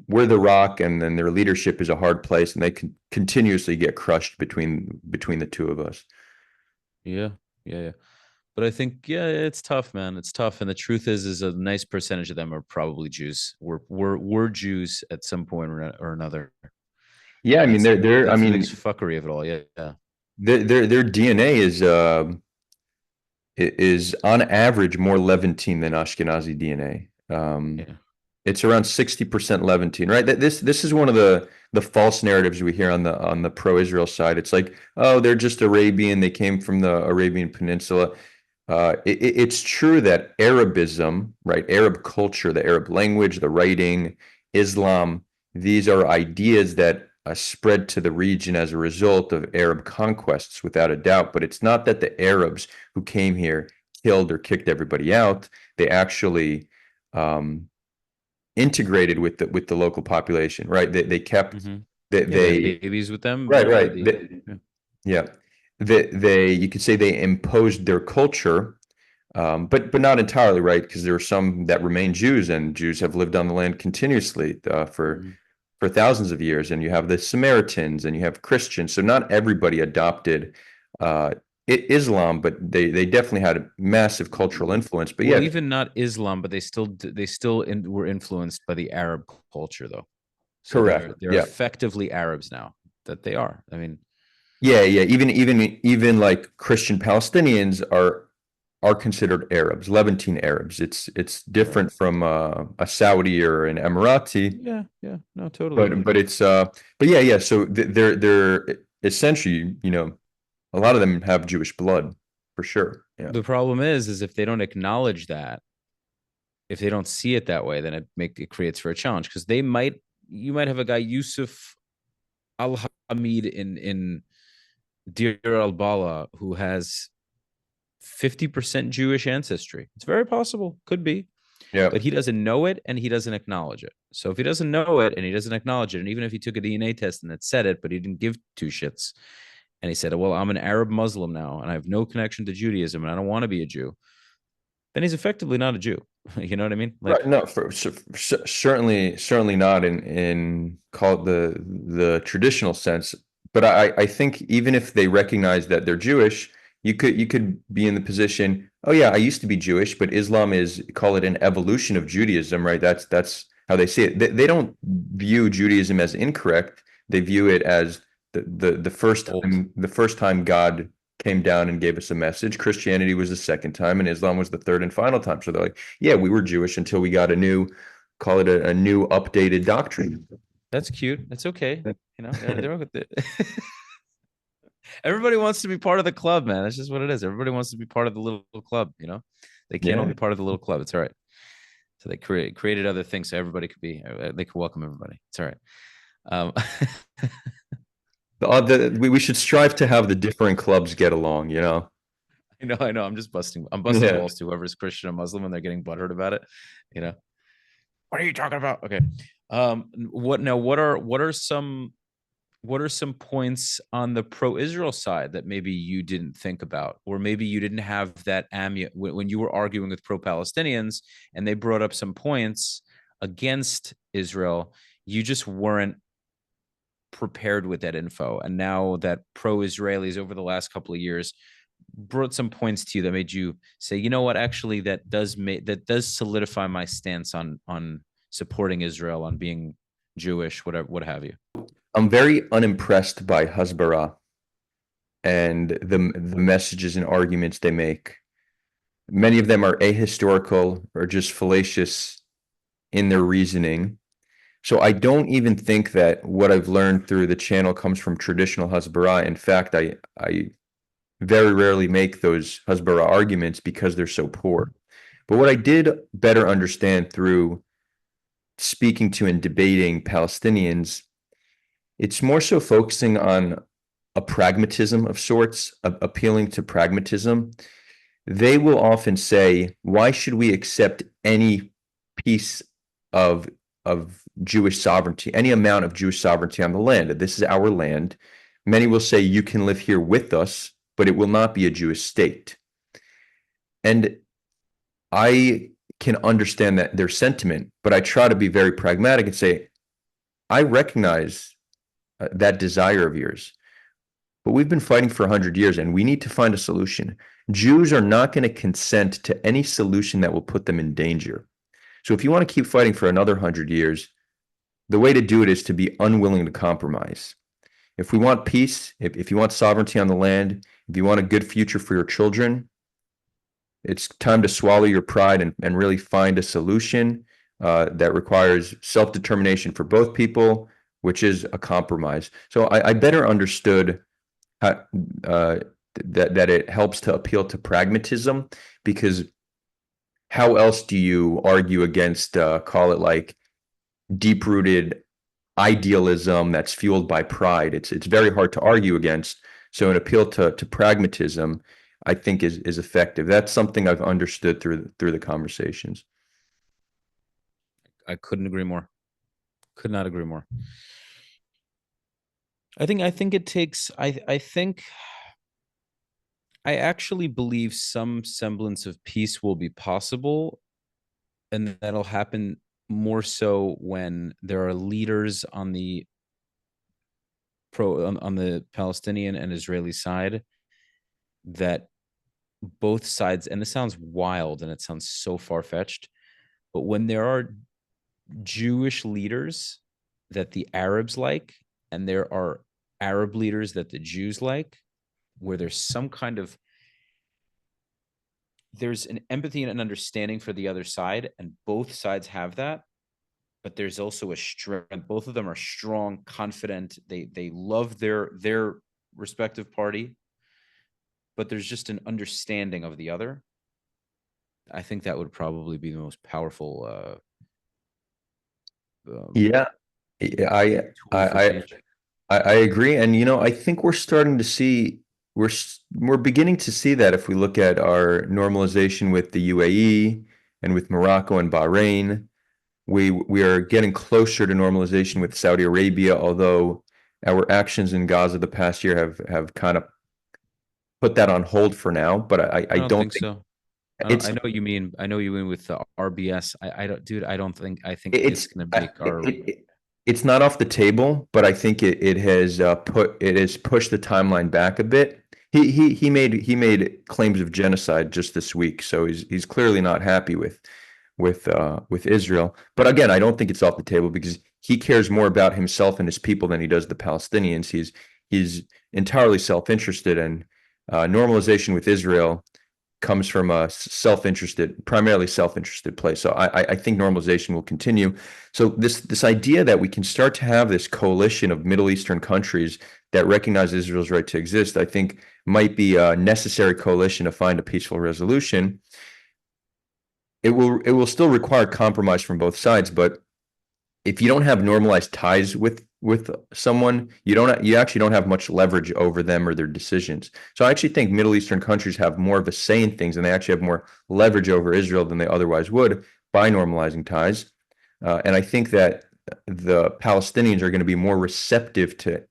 we're the rock, and then their leadership is a hard place, and they can continuously get crushed between the two of us. Yeah. Yeah. Yeah. But I think, yeah, it's tough, man. It's tough. And the truth is a nice percentage of them are probably Jews. We're Jews at some point or another. Yeah, I mean That's they're I that's the mean biggest fuckery of it all. Yeah. Yeah. their DNA is on average more Levantine than Ashkenazi DNA. Yeah. It's around 60% Levantine, right? This is one of the false narratives we hear on the pro-Israel side. It's like, oh, they're just Arabian. They came from the Arabian Peninsula. It's true that Arabism, right? Arab culture, the Arab language, the writing, Islam, these are ideas that spread to the region as a result of Arab conquests, without a doubt. But it's not that the Arabs who came here killed or kicked everybody out. They actually um, integrated with the local population, right? They kept Hmm. Yeah. They have they babies with them. right, right. Yeah. Yeah, they you could say they imposed their culture, but not entirely, right? Because there are some that remain Jews, and Jews have lived on the land continuously Mhm. for thousands of years. And you have the Samaritans, and you have Christians. So not everybody adopted Islam, but they definitely had a massive cultural influence. But Well, yeah, even not Islam, but they still were influenced by the Arab culture, though. So correct. they're Yeah. effectively Arabs now. That they are. I mean, Yeah, yeah. Even like Christian Palestinians are considered Arabs, Levantine Arabs. It's right? different from a Saudi or an Emirati, Yeah, yeah. No, totally. but it's but yeah, yeah. So they're essentially, a lot of them have Jewish blood for sure. Yeah. The problem is if they don't acknowledge that, if they don't see it that way, then it creates for a challenge because you might have a guy Yusuf Al Hamid in Deir al Bala who has 50% Jewish ancestry. It's very possible, could be, Yeah. but he doesn't know it and he doesn't acknowledge it. So if he doesn't know it and he doesn't acknowledge it, and even if he took a DNA test and it said it, but he didn't give two shits, and he said, "Well, I'm an Arab Muslim now, and I have no connection to Judaism, and I don't want to be a Jew," then he's effectively not a Jew. You know what I mean? Right. Like, No, certainly not in call it the traditional sense. But I think even if they recognize that they're Jewish, you could be in the position, oh yeah, I used to be Jewish, but Islam is call it an evolution of Judaism, right? That's how they see it. They don't view Judaism as incorrect. They view it as old. the first time God came down and gave us a message. Christianity was the second time, and Islam was the third and final time. So they're like, yeah, we were Jewish until we got call it a new updated doctrine. That's cute. That's okay. You know, they're okay with it. Everybody wants to be part of the club, man. That's just what it is. Everybody wants to be part of the little club. You know, they can't all Yeah. be part of the little club. It's all right. So they created other things so everybody could be. They could welcome everybody. It's all right. Um, We should strive to have the different clubs get along, you know? I know. I'm busting Yeah. balls to whoever's Christian or Muslim and they're getting butthurt about it. You know, what are you talking about? Okay. What now? What are some points on the pro-Israel side that maybe you didn't think about, or maybe you didn't have that when you were arguing with pro-Palestinians and they brought up some points against Israel, you just weren't prepared with that info, and now that pro-Israelis over the last couple of years brought some points to you that made you say, you know what, actually that does solidify my stance on supporting Israel, on being Jewish, whatever, what have you. I'm very unimpressed by Hasbara and the messages and arguments they make. Many of them are ahistorical or just fallacious in their reasoning. So I don't even think that what I've learned through the channel comes from traditional Hasbara. In fact, I very rarely make those Hasbara arguments because they're so poor. But what I did better understand through speaking to and debating Palestinians, it's more so focusing on a pragmatism of sorts, appealing to pragmatism. They will often say, why should we accept any piece of Jewish sovereignty, any amount of Jewish sovereignty on the land? This is our land. Many will say you can live here with us, but it will not be a Jewish state. And I can understand that their sentiment, but I try to be very pragmatic and say, I recognize that desire of yours, but we've been fighting for 100 years and we need to find a solution. Jews are not going to consent to any solution that will put them in danger. So if you want to keep fighting for another 100 years, the way to do it is to be unwilling to compromise. If we want peace, if you want sovereignty on the land, if you want a good future for your children, it's time to swallow your pride and really find a solution that requires self-determination for both people, which is a compromise. So I better understood how, that it helps to appeal to pragmatism, because how else do you argue against call it like deep-rooted idealism that's fueled by pride? It's very hard to argue against. So an appeal to pragmatism, I think, is effective. That's something I've understood through the conversations. I couldn't agree more. Could not agree more. I think it takes I think I actually believe some semblance of peace will be possible, and that'll happen more so when there are leaders on the Palestinian and Israeli side that both sides, and this sounds wild and it sounds so far-fetched, but when there are Jewish leaders that the Arabs like, and there are Arab leaders that the Jews like, where there's an empathy and an understanding for the other side, and both sides have that. But there's also a strength. Both of them are strong, confident. They love their respective party, but there's just an understanding of the other. I think that would probably be the most powerful Yeah, I tool for I change. I agree, and I think we're starting to see we're beginning to see that if we look at our normalization with the UAE and with Morocco and Bahrain, we are getting closer to normalization with Saudi Arabia, although our actions in Gaza the past year have kind of put that on hold for now. But I I don't don't think think so. I don't. it's I know what you mean. I know you mean with the RBS. I don't, dude. I don't think. I think it's it's gonna I- make our. it's not off the table, but I think it has pushed the timeline back a bit. He made claims of genocide just this week, so he's clearly not happy with Israel. But again, I don't think it's off the table because he cares more about himself and his people than he does the Palestinians. He's entirely self-interested, and normalization with Israel comes from a primarily self-interested place. So I think normalization will continue. So this idea that we can start to have this coalition of Middle Eastern countries that recognize Israel's right to exist, I think might be a necessary coalition to find a peaceful resolution. It will still require compromise from both sides, but if you don't have normalized ties with someone, you actually don't have much leverage over them or their decisions. So I actually think Middle Eastern countries have more of a say in things, and they actually have more leverage over Israel than they otherwise would by normalizing ties. And I think that the Palestinians are going to be more receptive to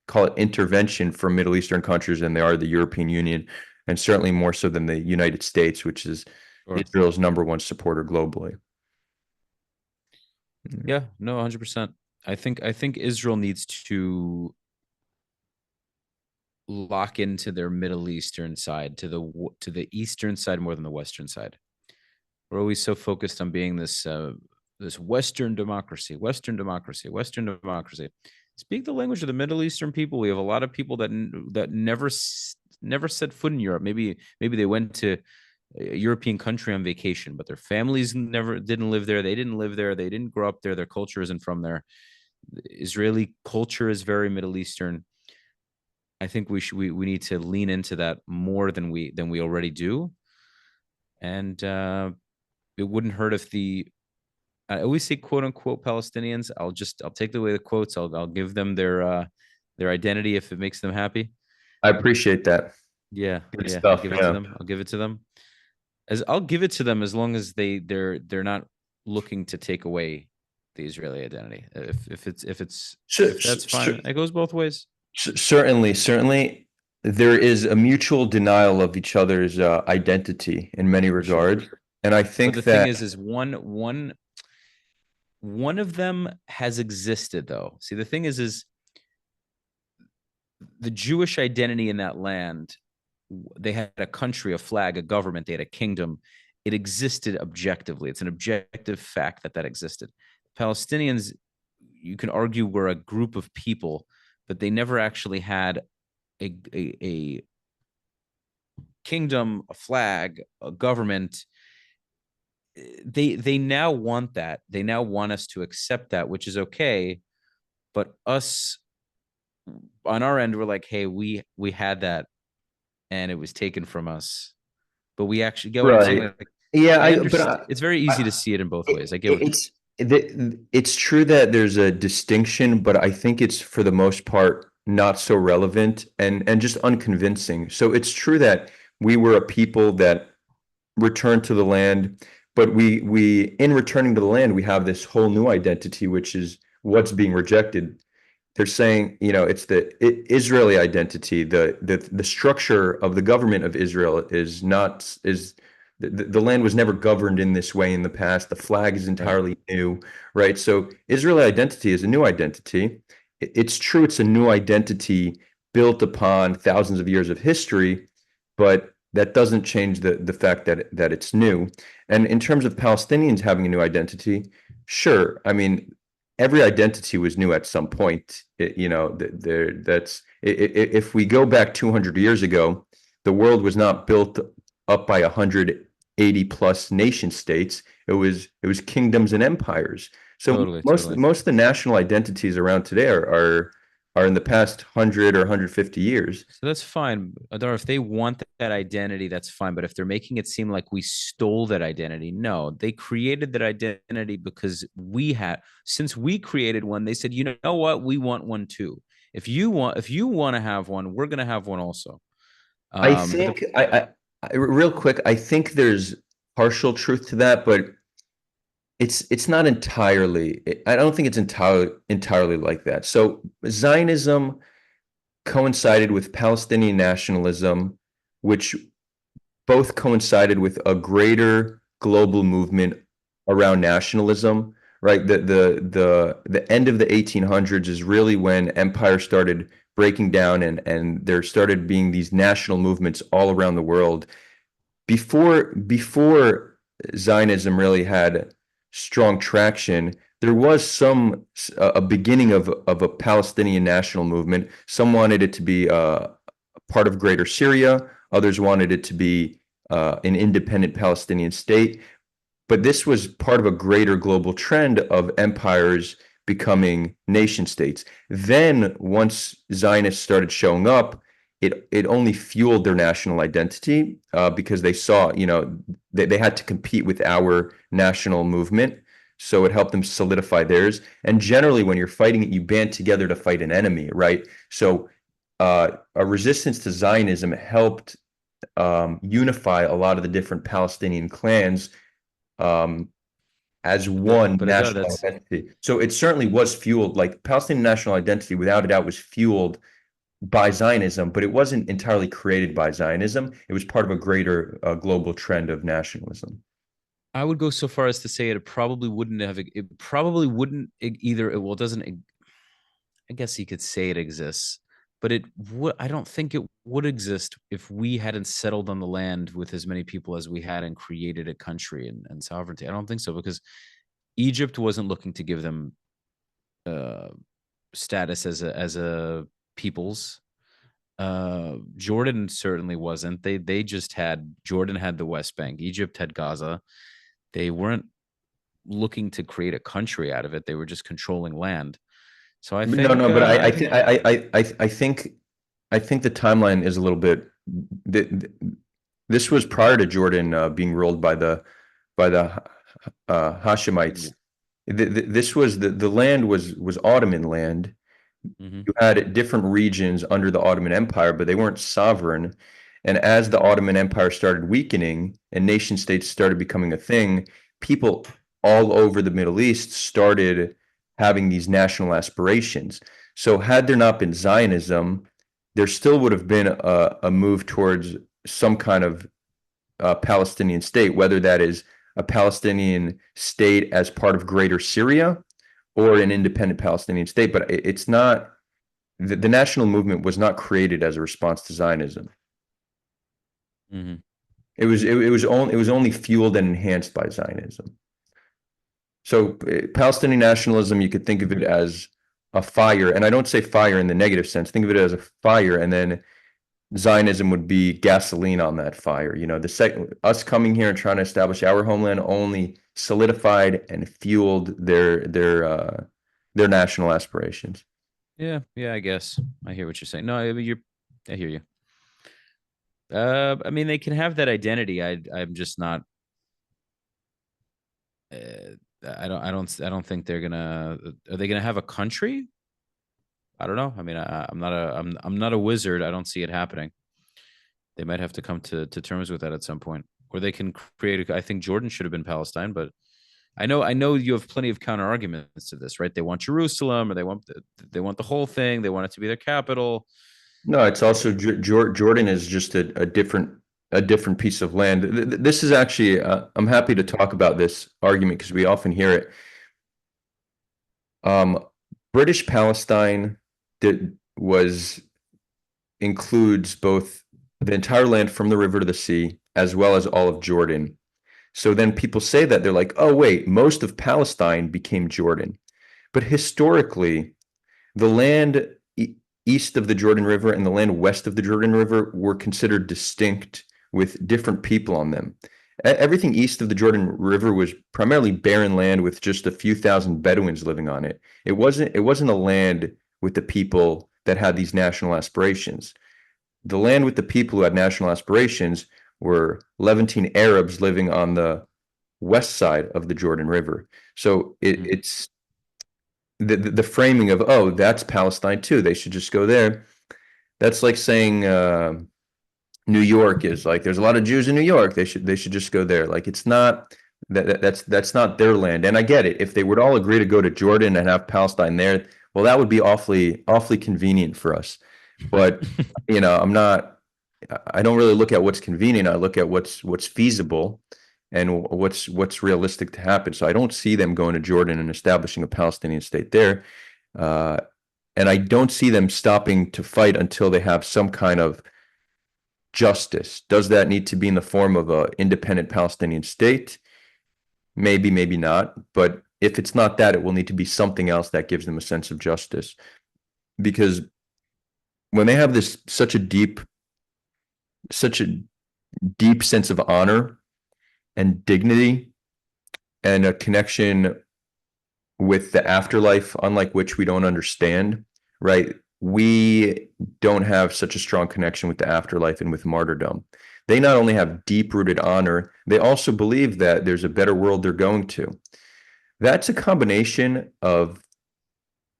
call it intervention from Middle Eastern countries than they are the European Union, and certainly more so than the United States, which is Sure. Israel's number one supporter globally. Yeah. No. 100%. I think Israel needs to lock into their Middle Eastern side, to the Eastern side more than the Western side. We're always so focused on being this Western democracy, Western democracy, Western democracy. Speak the language of the Middle Eastern people. We have a lot of people that never set foot in Europe. Maybe they went to a European country on vacation, but their families never didn't live there. They didn't live there. They didn't grow up there. Their culture isn't from there. The Israeli culture is very Middle Eastern. I think we need to lean into that more than we already do. And it wouldn't hurt if the I always say quote unquote Palestinians. I'll take away the quotes. I'll give them their identity if it makes them happy. I appreciate that. Yeah, Good yeah. I'll stuff. give it to Yeah. them. I'll give it to them. As I'll give it to them as long as they're not looking to take away the Israeli identity. Cer- If that's fine, it goes both ways. Certainly, there is a mutual denial of each other's identity in many For sure. regards, and I But the think thing that is one of them has existed though. See, the thing is the Jewish identity in that land, they had a country, a flag, a government, they had a kingdom. It existed objectively. It's an objective fact that existed. Palestinians, you can argue, were a group of people, but they never actually had a kingdom, a flag, a government. They now want that. They now want us to accept that, which is okay. But us on our end, we're like, hey, we had that and it was taken from us. But we actually get what I'm saying. right. Like Yeah, I but understand. It's very easy to see it in both ways. I get what. it's true that there's a distinction, but I think it's for the most part not so relevant and just unconvincing. So it's true that we were a people that returned to the land, but we in returning to the land, we have this whole new identity, which is what's being rejected. They're saying, it's the Israeli identity. The structure of the government of Israel is not is the land was never governed in this way in the past. The flag is Right. entirely new, right? So Israeli identity is a new identity. It's true, it's a new identity built upon thousands of years of history, but that doesn't change the fact that it's new. And in terms of Palestinians having a new identity, sure. I mean, every identity was new at some point. If we go back 200 years ago, the world was not built up by 180 plus nation states. It was kingdoms and empires. So Totally, most totally. most of the national identities around today are in the past 100 or 150 years. So that's fine. Adar, if they want that identity, that's fine. But if they're making it seem like we stole that identity, no, they created that identity because since we created one, they said, you know what, we want one too. If you want to have one, we're gonna have one also. I But the think real quick, I think there's partial truth to that, but it's not entirely. I don't think it's entirely like that. So Zionism coincided with Palestinian nationalism, which both coincided with a greater global movement around nationalism, right? The end of the 1800s is really when empire started breaking down and there started being these national movements all around the world. Before Zionism really had strong traction, there was a beginning of a Palestinian national movement. Some wanted it to be part of Greater Syria. Others wanted it to be an independent Palestinian state. But this was part of a greater global trend of empires becoming nation states. Then, once Zionists started showing up, it only fueled their national identity because they saw, they had to compete with our national movement. So it helped them solidify theirs. And generally, when you're fighting it, you band together to fight an enemy, right? So a resistance to Zionism helped unify a lot of the different Palestinian clans um, as one but Adar, national that's identity. So it certainly was fueled, like Palestinian national identity, without a doubt, was fueled by Zionism, but it wasn't entirely created by Zionism. It was part of a greater global trend of nationalism. I would go so far as to say it probably wouldn't have. It probably wouldn't either. Well, it doesn't. I guess you could say it exists, but it would. I don't think it would exist if we hadn't settled on the land with as many people as we had and created a country and sovereignty. I don't think so because Egypt wasn't looking to give them uh, status as a peoples. Jordan certainly wasn't. They just had Jordan had the West Bank. Egypt had Gaza. They weren't looking to create a country out of it. They were just controlling land. So No, no, but I think I think the timeline is a little bit. This was prior to Jordan being ruled by the Hashemites. This was the land was Ottoman land. mhm. You had different regions under the Ottoman Empire, but they weren't sovereign. And as the Ottoman Empire started weakening and nation states started becoming a thing, people all over the Middle East started having these national aspirations. So, had there not been Zionism, there still would have been a move towards some kind of Palestinian state, whether that is a Palestinian state as part of Greater Syria or an independent Palestinian state. But it's not the national movement was not created as a response to Zionism. Mhm. It was only fueled and enhanced by Zionism. So Palestinian nationalism, you could think of it as a fire, and I don't say fire in the negative sense. Think of it as a fire, and then Zionism would be gasoline on that fire. Us coming here and trying to establish our homeland only solidified and fueled their national aspirations. Yeah, yeah, I guess I hear what you're saying. No, I hear you. I mean, they can have that identity. I'm just not. I don't think they're gonna. Are they gonna have a country? I don't know. I mean, I'm not a wizard. I don't see it happening. They might have to come to terms with that at some point, or they can create. I think Jordan should have been Palestine, but I know you have plenty of counter arguments to this, right? They want Jerusalem, or they want the whole thing. They want it to be their capital. No, it's also Jordan is just a different piece of land. This is actually I'm happy to talk about this argument because we often hear it. Um, British Palestine did was includes both the entire land from the river to the sea, as well as all of Jordan. So then people say that they're like, oh, wait, most of Palestine became Jordan. But historically, the land east of the Jordan River and the land west of the Jordan River were considered distinct with different people on them. Everything east of the Jordan River was primarily barren land with just a few thousand Bedouins living on it. It wasn't a land with the people that had these national aspirations. The land with the people who had national aspirations were Levantine Arabs living on the west side of the Jordan River. So it's the framing of, oh, that's Palestine too. They should just go there. That's like saying New York is like, there's a lot of Jews in New York. They should just go there. Like it's not that's not their land. And I get it. If they would all agree to go to Jordan and have Palestine there, well, that would be awfully convenient for us. But I don't really look at what's convenient. I look at what's feasible and what's realistic to happen. So I don't see them going to Jordan and establishing a Palestinian state there. And I don't see them stopping to fight until they have some kind of justice. Does that need to be in the form of an independent Palestinian state? Maybe, maybe not. But if it's not that, it will need to be something else that gives them a sense of justice. Because when they have such a deep sense of honor and dignity and a connection with the afterlife, unlike which we don't understand, right? We don't have such a strong connection with the afterlife and with martyrdom. They not only have deep-rooted honor, they also believe that there's a better world they're going to. That's a combination of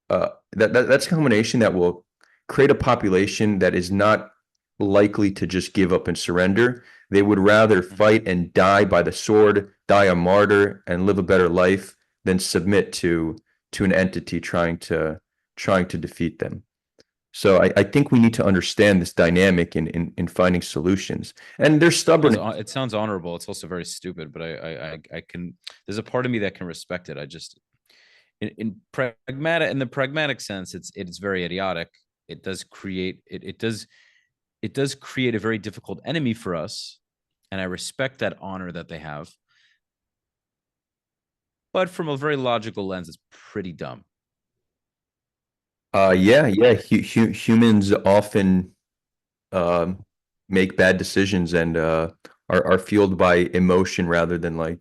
that's a combination that will create a population that is not likely to just give up and surrender. They would rather fight and die by the sword, die a martyr, and live a better life than submit to an entity trying to defeat them. So I think we need to understand this dynamic in finding solutions. And they're stubborn. It sounds honorable. It's also very stupid, but I can. There's a part of me that can respect it. I just in the pragmatic sense, it's very idiotic. It does create a very difficult enemy for us, and I respect that honor that they have. But from a very logical lens, it's pretty dumb. Yeah. Humans often make bad decisions and are fueled by emotion rather than like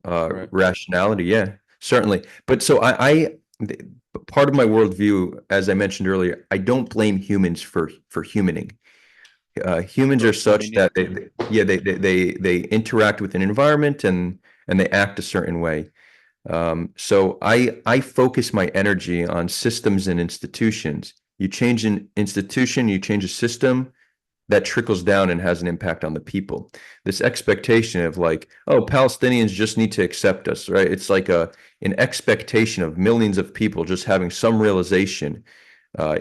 Right. rationality. Yeah, certainly. But so part of my worldview, as I mentioned earlier, I don't blame humans for humaning. Humans are such that they interact with an environment and they act a certain way. So I focus my energy on systems and institutions. You change an institution, you change a system, that trickles down and has an impact on the people. This expectation of like, oh, Palestinians just need to accept us, right? It's like an expectation of millions of people just having some realization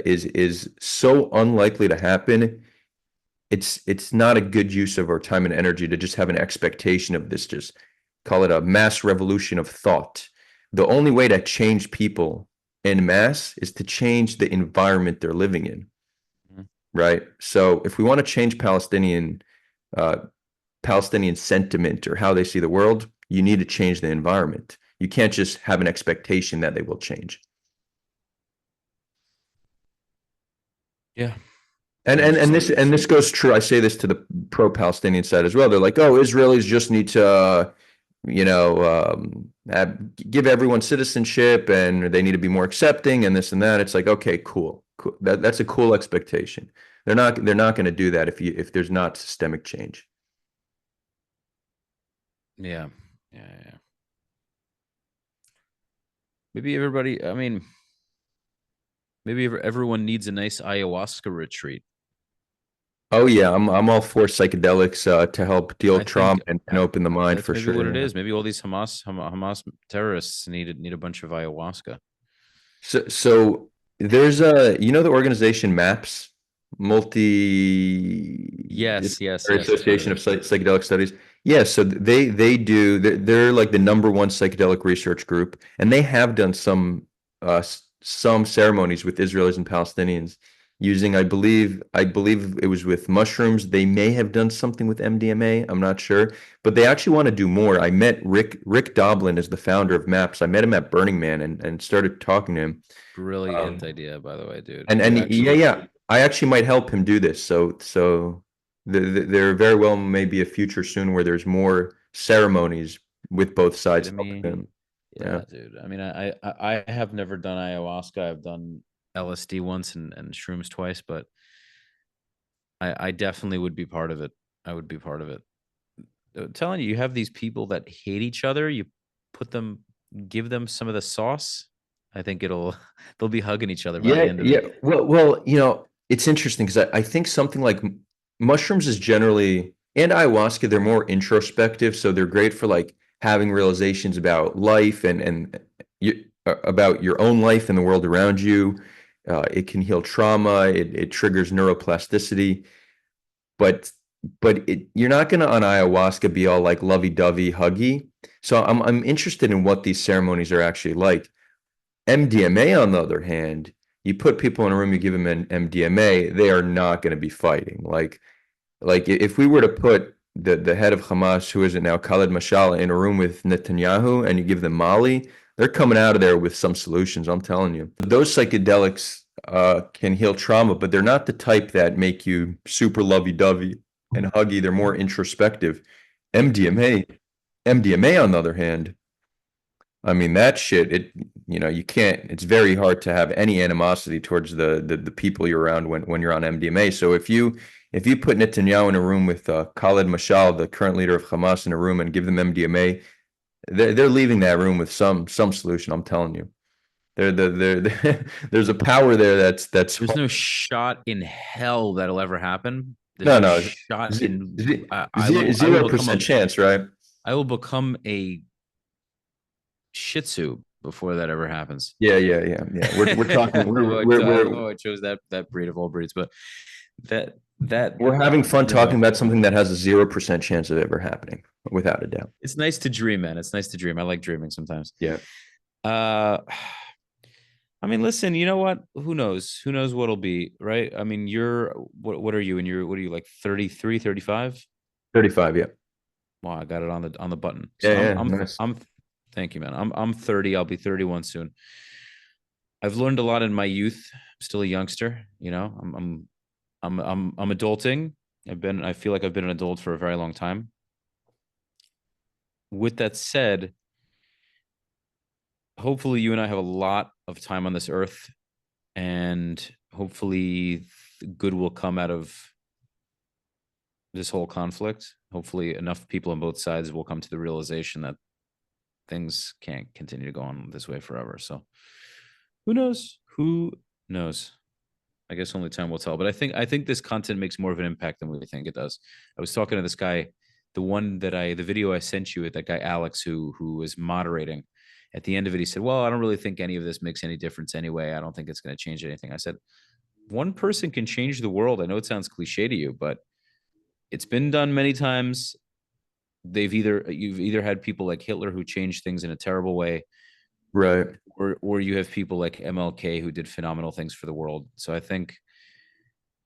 is so unlikely to happen. It's not a good use of our time and energy to just have an expectation of this, just call it a mass revolution of thought. The only way to change people en masse is to change the environment they're living in. Right. So if we want to change Palestinian sentiment or how they see the world, you need to change the environment. You can't just have an expectation that they will change. Yeah. And this goes true. I say this to the pro-Palestinian side as well. They're like, oh, Israelis just need to give everyone citizenship and they need to be more accepting and this and that. It's like, okay, cool. That's a cool expectation. They're not going to do that if there's not systemic change. Yeah. Maybe everybody. I mean, maybe everyone needs a nice ayahuasca retreat. Oh yeah, I'm all for psychedelics to help deal with trauma and open the mind for sure. Maybe what it is. Maybe all these Hamas terrorists need a bunch of ayahuasca. So there's the organization MAPS, Yes. Association of Psychedelic Studies. Yeah, so they're like the #1 psychedelic research group, and they have done some ceremonies with Israelis and Palestinians. using, I believe it was with mushrooms. They may have done something with MDMA. I'm not sure, but they actually want to do more. I met Rick Doblin is the founder of MAPS. I met him at Burning Man and started talking to him. Brilliant Um, idea, by the way, dude. and You yeah, actually, yeah, I actually might help him do this. So there very well may be a future soon where there's more ceremonies with both sides kidding helping me? them. Yeah. Yeah, dude. I mean, I have never done ayahuasca. I've done LSD once and shrooms twice, but I definitely would be part of it. I would be part of it. Telling you, you have these people that hate each other. You put them, give them some of the sauce. I think it'll they'll be hugging each other by the Yeah, end of yeah. it. Well, it's interesting because I think something like mushrooms is generally and ayahuasca, they're more introspective, so they're great for like having realizations about life and about your own life and the world around you. It can heal trauma. It triggers neuroplasticity, but you're not gonna on ayahuasca be all like lovey-dovey, huggy. So I'm interested in what these ceremonies are actually like. MDMA, on the other hand, you put people in a room, you give them an MDMA, they are not going to be fighting. Like if we were to put the head of Hamas, who is it now, Khaled Mashallah, in a room with Netanyahu, and you give them Molly, they're coming out of there with some solutions. I'm telling you, those psychedelics can heal trauma, but they're not the type that make you super lovey-dovey and huggy. They're more introspective. MDMA, MDMA, on the other hand. I mean, that shit, you can't, it's very hard to have any animosity towards the people you're around when you're on MDMA. So if you put Netanyahu in a room with Khaled Mashal, the current leader of Hamas, in a room and give them MDMA, they're leaving that room with some solution, I'm telling you. There's a power there that's There's no shot in hell that'll ever happen. There's no, no no, shot z- in z- I will zero become percent chance, right? a Shih Tzu before that ever happens. Yeah, yeah, yeah, yeah. We're talking I don't know why I chose that breed of all breeds, but that that we're having fun you know talking about something that has a 0% chance of ever happening, without a doubt. it's nice to dream, man. It's nice to dream. I like dreaming sometimes. Yeah. Uh I mean, listen, you know what? Who knows? Who knows what'll be, right? I mean, you're what are you in your what are you like 33, 35? 35, yeah. Wow, I got it on the button. Yeah, So yeah, nice. I'm thank you, man. I'm 30. I'll be 31 soon. I've learned a lot in my youth. I'm still a youngster, you know. I'm adulting. I feel like I've been an adult for a very long time. With that said, hopefully you and I have a lot of time on this earth, and hopefully good will come out of this whole conflict. Hopefully enough people on both sides will come to the realization that things can't continue to go on this way forever. So who knows? Who knows? I guess only time will tell. But I think this content makes more of an impact than we think it does. I was talking to this guy, the video I sent you with that guy Alex who was moderating. At the end of it, he said, "Well, I don't really think any of this makes any difference anyway. I don't think it's going to change anything." I said, "One person can change the world." I know it sounds cliche to you, but it's been done many times. You've either had people like Hitler who changed things in a terrible way, Right. or you have people like MLK who did phenomenal things for the world. So I think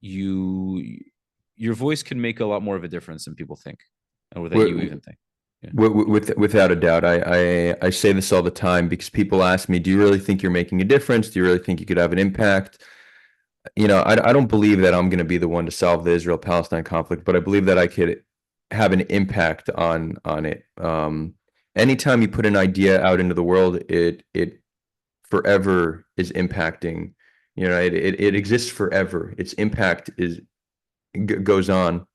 you your voice can make a lot more of a difference than people think, or that you Wi- even think. Yeah. without a doubt, I say this all the time because people ask me, "Do you really think you're making a difference? Do you really think you could have an impact?" I don't believe that I'm going to be the one to solve the Israel-Palestine conflict, but I believe that I could have an impact on it. Anytime you put an idea out into the world, it forever is impacting. It exists forever. Its impact goes on,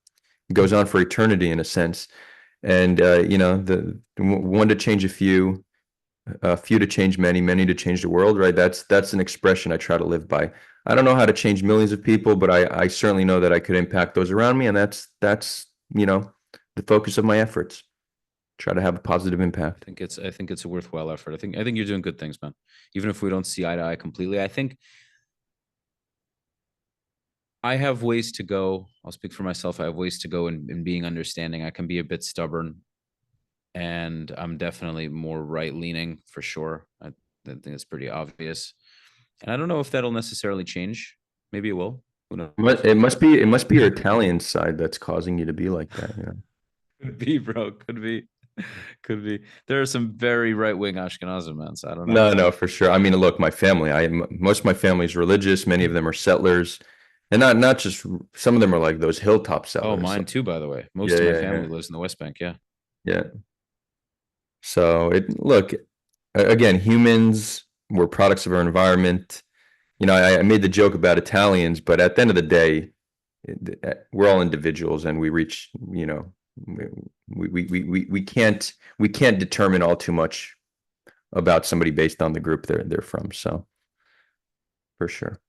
goes on for eternity in a sense. And the one to change a few to change many, many to change the world, right? That's an expression I try to live by. I don't know how to change millions of people, but I certainly know that I could impact those around me, and that's the focus of my efforts. Try to have a positive impact. I think it's a worthwhile effort. I think you're doing good things, man. Even if we don't see eye to eye completely, I think I have ways to go. I'll speak for myself. I have ways to go in being understanding. I can be a bit stubborn, and I'm definitely more right leaning for sure. I think it's pretty obvious. And I don't know if that'll necessarily change. Maybe it will. Who knows? It must be your Italian side that's causing you to be like that, you know. Could be, bro. Could be. Could be. There are some very right wing Ashkenazim, man. So I don't know. No, no, for sure. I mean, look, my family, most of my family is religious. Many of them are settlers, and not just some of them are like those hilltop Oh, settlers. mine too, by the way. Yeah, Most of my yeah, family yeah, lives in the West Bank. Yeah. yeah. So look, again, humans, we're products of our environment. You know, I made the joke about Italians, but at the end of the day, we're all individuals, and we reach, you know, we can't determine all too much about somebody based on the group they're from. So for sure.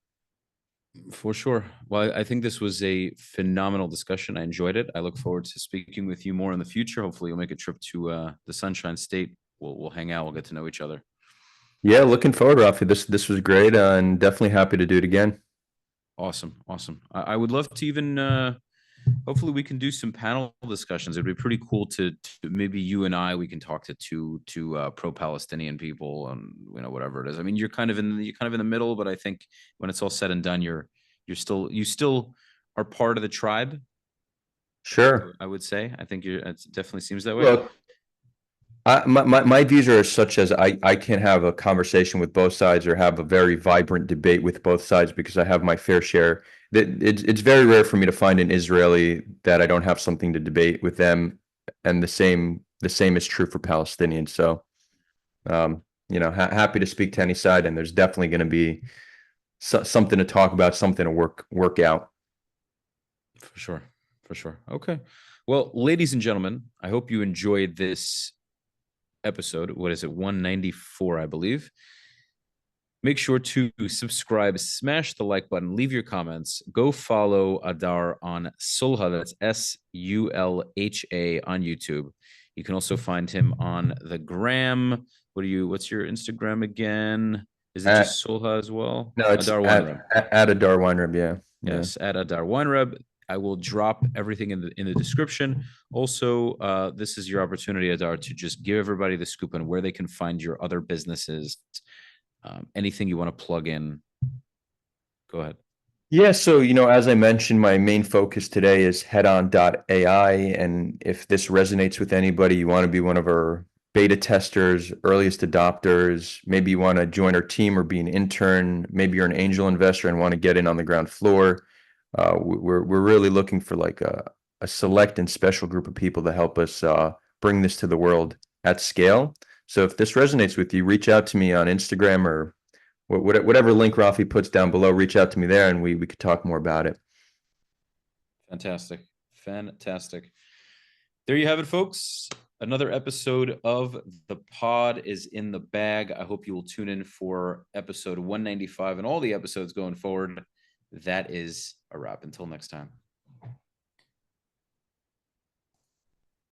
For sure. Well, I think this was a phenomenal discussion. I enjoyed it. I look forward to speaking with you more in the future. Hopefully, you'll make a trip to the Sunshine State. We'll hang out. We'll get to know each other. Yeah, looking forward, Rafi. This was great, and definitely happy to do it again. Awesome, awesome. I would love to even. Hopefully, we can do some panel discussions. It'd be pretty cool to maybe you and I we can talk to two pro-Palestinian people and whatever it is. I mean, you're kind of in the middle, but I think when it's all said and done, you still are part of the tribe. Sure. I would say. I think it definitely seems that way. Look, my views are such as I can have a conversation with both sides or have a very vibrant debate with both sides because I have my fair share. It's very rare for me to find an Israeli that I don't have something to debate with them, and the same is true for Palestinians. So, happy to speak to any side, and there's definitely going to be something to talk about, something to work out. For sure. For sure. Okay. Well, ladies and gentlemen, I hope you enjoyed this episode. What is it? 194, I believe. Make sure to subscribe, smash the like button, leave your comments. Go follow Adar on Sulha. That's Sulha on YouTube. You can also find him on the gram. What's your Instagram again? Is it just Sulha as well? No, it's Adar Weinreb. at Adar Weinreb. Yeah. Yes, at Adar Weinreb. I will drop everything in the description. Also, this is your opportunity, Adar, to just give everybody the scoop on where they can find your other businesses. Anything you want to plug in, go ahead. Yeah, so as I mentioned, my main focus today is headon.ai. And if this resonates with anybody, you want to be one of our beta testers, earliest adopters, maybe you want to join our team or be an intern, maybe you're an angel investor and want to get in on the ground floor. We're really looking for like a select and special group of people to help us bring this to the world at scale. So if this resonates with you, reach out to me on Instagram or whatever link Rafi puts down below. Reach out to me there, and we could talk more about it. Fantastic. There you have it, folks. Another episode of the pod is in the bag. I hope you will tune in for episode 195 and all the episodes going forward. That is a wrap. Until next time.